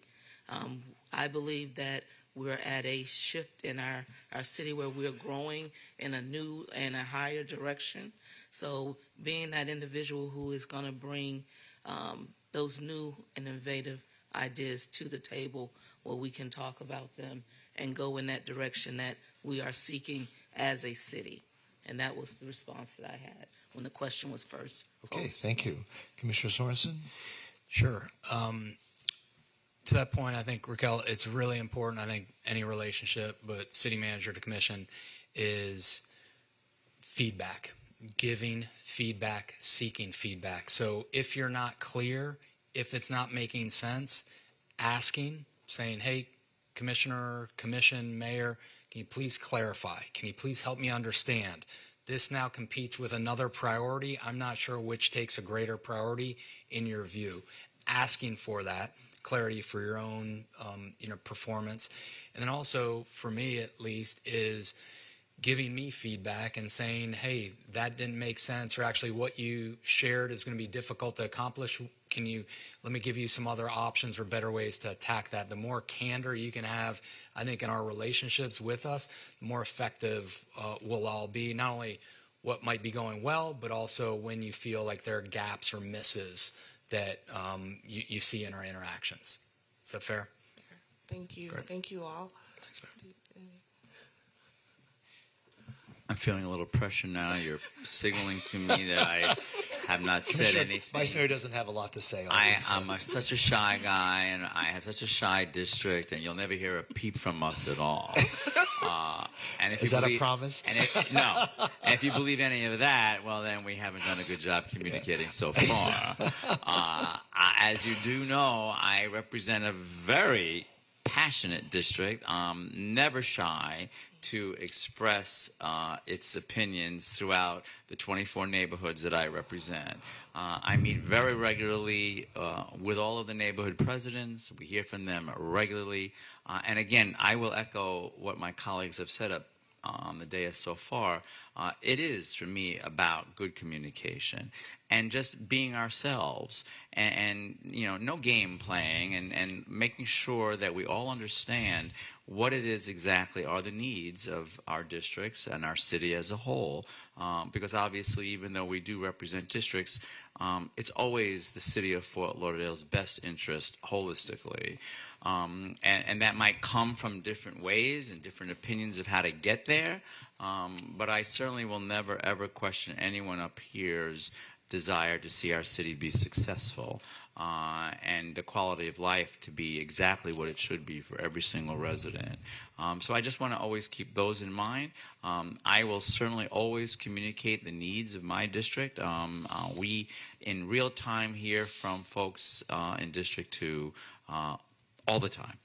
I believe that we're at a shift in our city where we're growing in a new and a higher direction. So being that individual who is going to bring those new and innovative ideas to the table where we can talk about them and go in that direction that we are seeking as a city. And that was the response that I had when the question was first posed. Okay, thank you. Commissioner Sorensen? Sure. To that point, I think, Raquel, it's really important. I think any relationship, but city manager to commission, is feedback, giving feedback, seeking feedback. So if you're not clear, if it's not making sense, asking, saying, hey, commissioner, commission, mayor, can you please clarify? Can you please help me understand? This now competes with another priority. I'm not sure which takes a greater priority in your view. Asking for that clarity for your own performance. And then also, for me at least, is giving me feedback and saying, hey, that didn't make sense, or actually what you shared is going to be difficult to accomplish. Let me give you some other options or better ways to attack that. The more candor you can have, I think, in our relationships with us, the more effective we'll all be. Not only what might be going well, but also when you feel like there are gaps or misses that you see in our interactions. Is that fair? Thank you. Great. Thank you all. Thanks, Mayor. I'm feeling a little pressure now. You're signaling to me that I have not said Commissioner, anything. Vice Mayor doesn't have a lot to say on this. I'm such a shy guy, and I have such a shy district, and you'll never hear a peep from us at all. And if Is you that believe, a promise? And no. And if you believe any of that, well, then we haven't done a good job communicating so far. As you do know, I represent a very passionate district, never shy to express its opinions throughout the 24 neighborhoods that I represent. I meet very regularly with all of the neighborhood presidents. We hear from them regularly. And again, I will echo what my colleagues have said up on the dais so far. It is, for me, about good communication and just being ourselves and you know, no game playing and making sure that we all understand what it is exactly are the needs of our districts and our city as a whole. Because obviously, even though we do represent districts, it's always the city of Fort Lauderdale's best interest holistically. And that might come from different ways and different opinions of how to get there. But I certainly will never, ever question anyone up here's desire to see our city be successful and the quality of life to be exactly what it should be for every single resident. So I just want to always keep those in mind. I will certainly always communicate the needs of my district. We, in real time, hear from folks in District 2 all the time.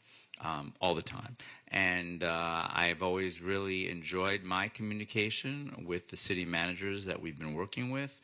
All the time. And I've always really enjoyed my communication with the city managers that we've been working with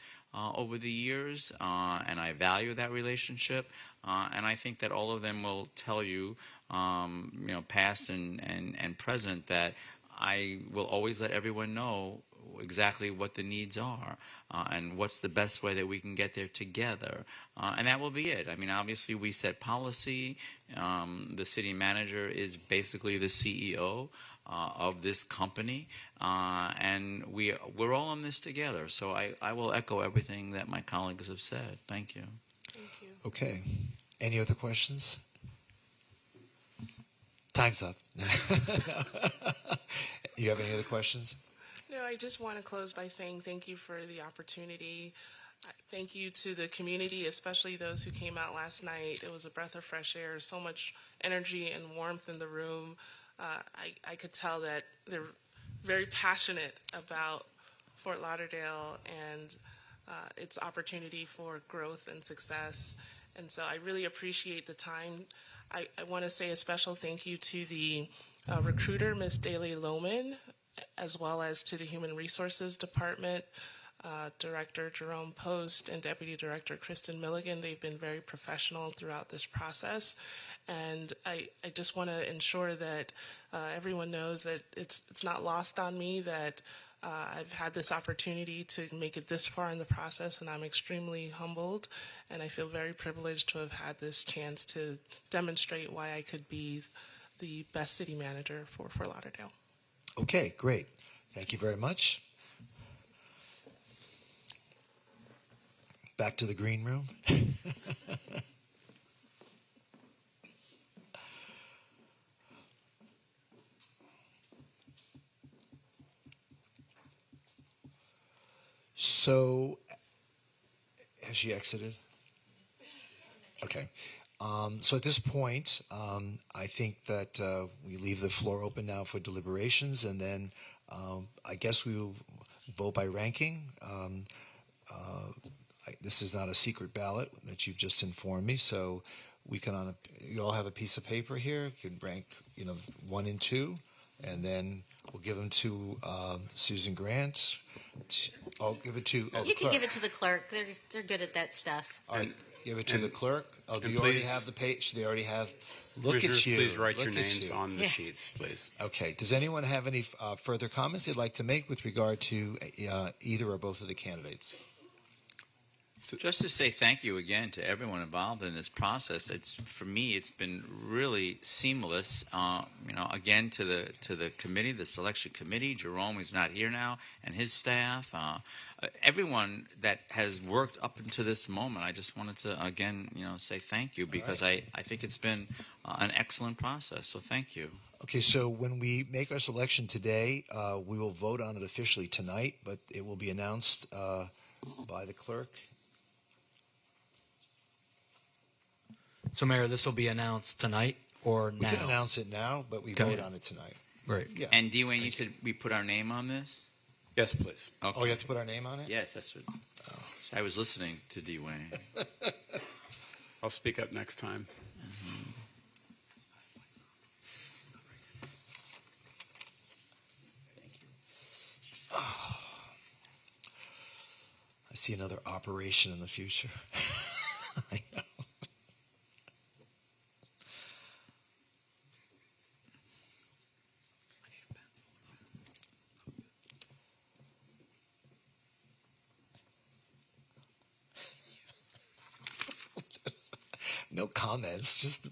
over the years, and I value that relationship. And I think that all of them will tell you, you know, past and present, that I will always let everyone know exactly what the needs are and what's the best way that we can get there together. And that will be it. I mean, obviously, we set policy. The city manager is basically the CEO of this company, and we're all in this together. So I will echo everything that my colleagues have said. Thank you. Thank you. Okay. Any other questions? Time's up. You have any other questions? No, I just want to close by saying thank you for the opportunity. Thank you to the community, especially those who came out last night. It was a breath of fresh air, so much energy and warmth in the room. I could tell that they're very passionate about Fort Lauderdale and its opportunity for growth and success. And so I really appreciate the time. I want to say a special thank you to the recruiter, Ms. Daley Lohman, as well as to the Human Resources Department, Director Jerome Post and Deputy Director Kristen Milligan. They've been very professional throughout this process. And I just want to ensure that everyone knows that it's not lost on me that I've had this opportunity to make it this far in the process, and I'm extremely humbled, and I feel very privileged to have had this chance to demonstrate why I could be the best city manager for Fort Lauderdale. Okay, great. Thank you very much. Back to the green room. So, has she exited? Okay. So at this point, I think that we leave the floor open now for deliberations, and then I guess we will vote by ranking. This is not a secret ballot that you've just informed me, so we can you all have a piece of paper here. You can rank, 1 and 2, and then we'll give them to Susan Grant. I'll give it to. You can give it to the clerk. They're good at that stuff. All right, give it to the clerk. Oh, do you please, already have the page? They already have. Look at you. Please write your Look at names you. on the sheets, please. Okay. Does anyone have any further comments they'd like to make with regard to either or both of the candidates? Just to say thank you again to everyone involved in this process. For me, it's been really seamless. Again to the committee, the selection committee. Jerome is not here now, and his staff. Everyone that has worked up until this moment. I just wanted to again, say thank you because I think it's been an excellent process. So thank you. Okay, so when we make our selection today, we will vote on it officially tonight, but it will be announced by the clerk. So, Mayor, this will be announced tonight or now? We can announce it now, but we vote on it tonight. Right. Yeah. And Dwayne, you said we put our name on this? Yes, please. Okay. Oh, you have to put our name on it? Yes, that's what. I was listening to Dwayne. I'll speak up next time. I see another operation in the future. I know. No comments, just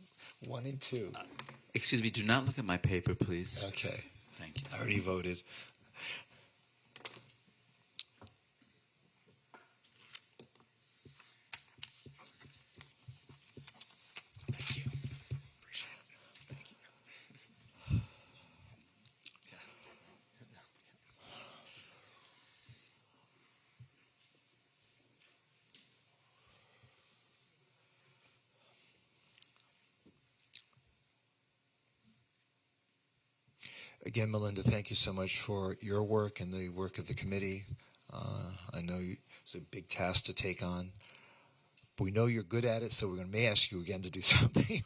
1 and 2. Excuse me, do not look at my paper, please. Okay. Thank you. I already voted. Thank you. Appreciate it. Thank you. Again, Melinda, thank you so much for your work and the work of the committee. I know it's a big task to take on, but we know you're good at it, so we're going to may ask you again to do something.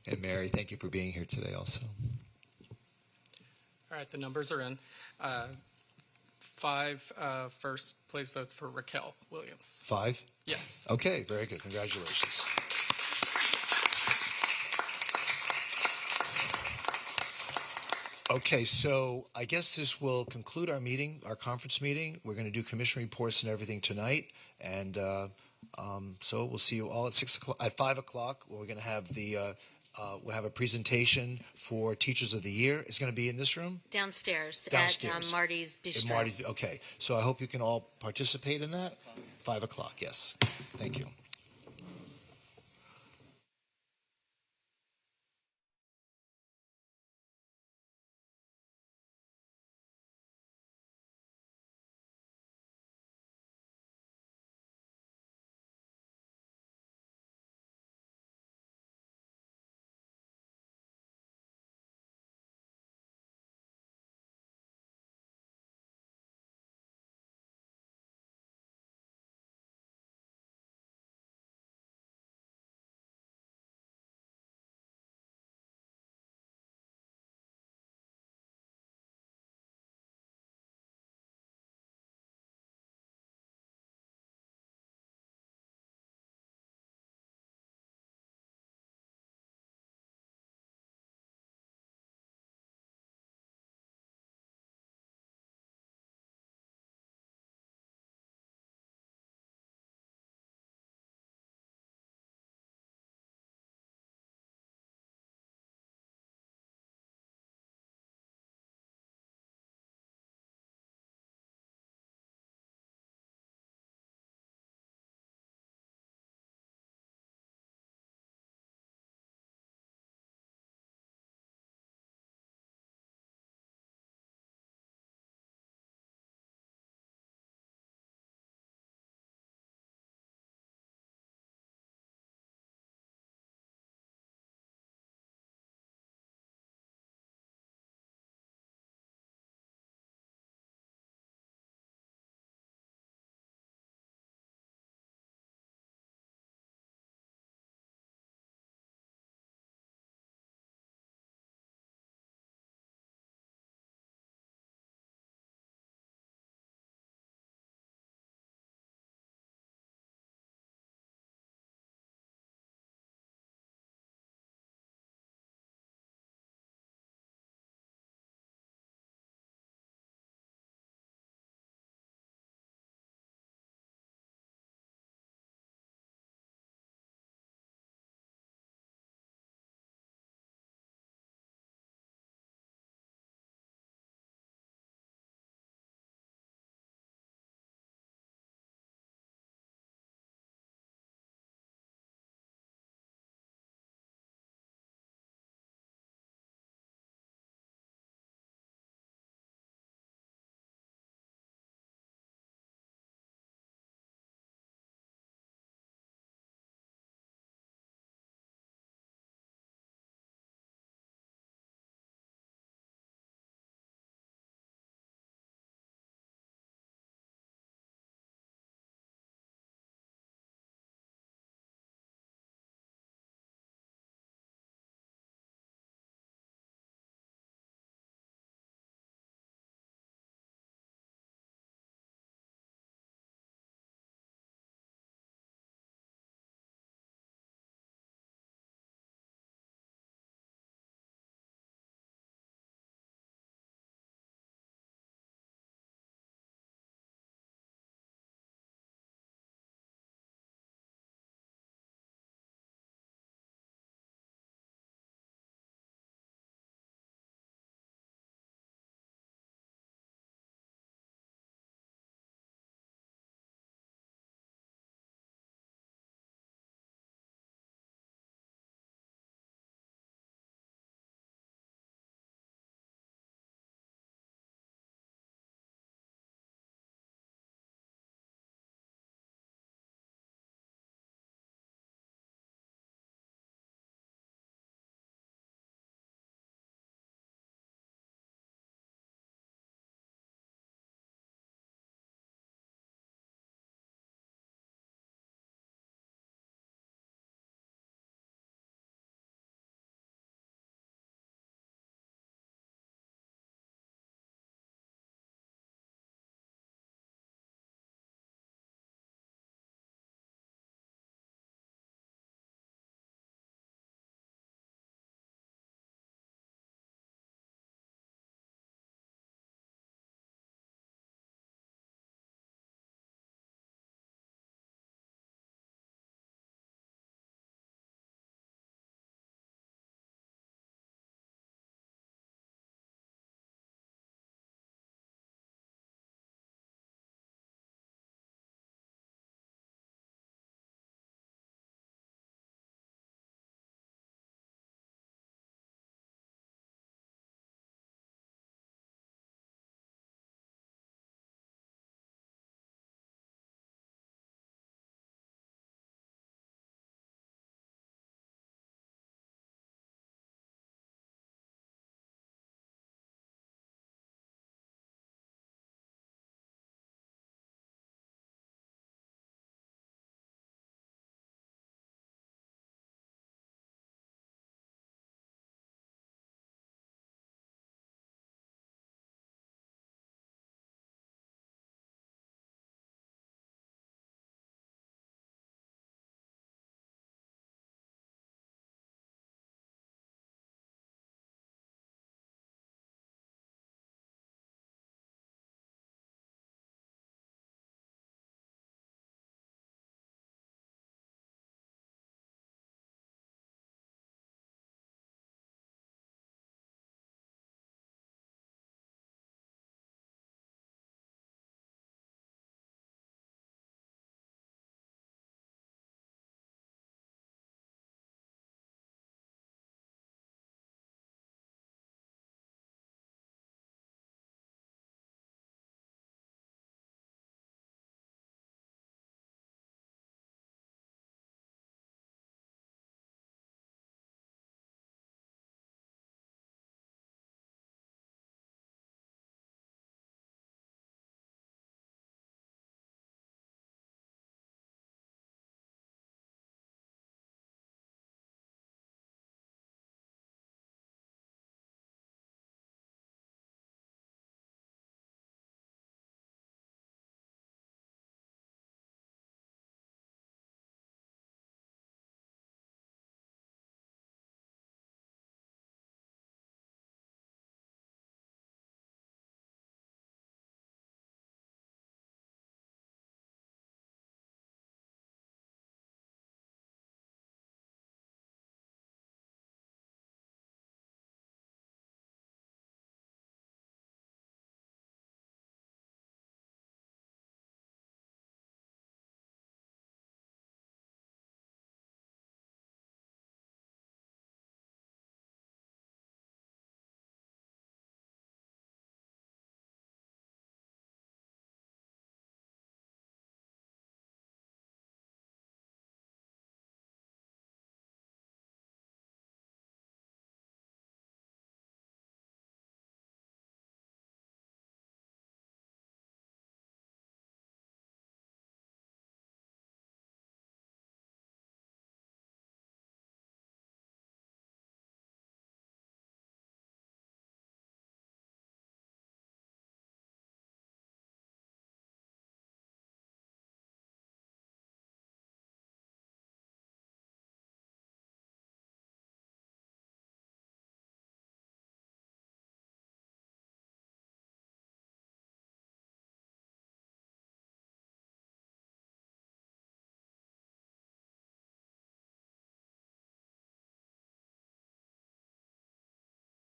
And Mary, thank you for being here today also. All right, the numbers are in. 5 first place votes for Raquel Williams. 5? Yes. Okay, very good. Congratulations. Okay, so I guess this will conclude our meeting, our conference meeting. We're going to do commission reports and everything tonight, and so we'll see you all at 6 o'clock. At 5 o'clock, we're going to have we'll have a presentation for Teachers of the Year. It's going to be in this room? Downstairs. Downstairs. At Marty's Bistro. Okay, so I hope you can all participate in that. 5 o'clock, yes. Thank you.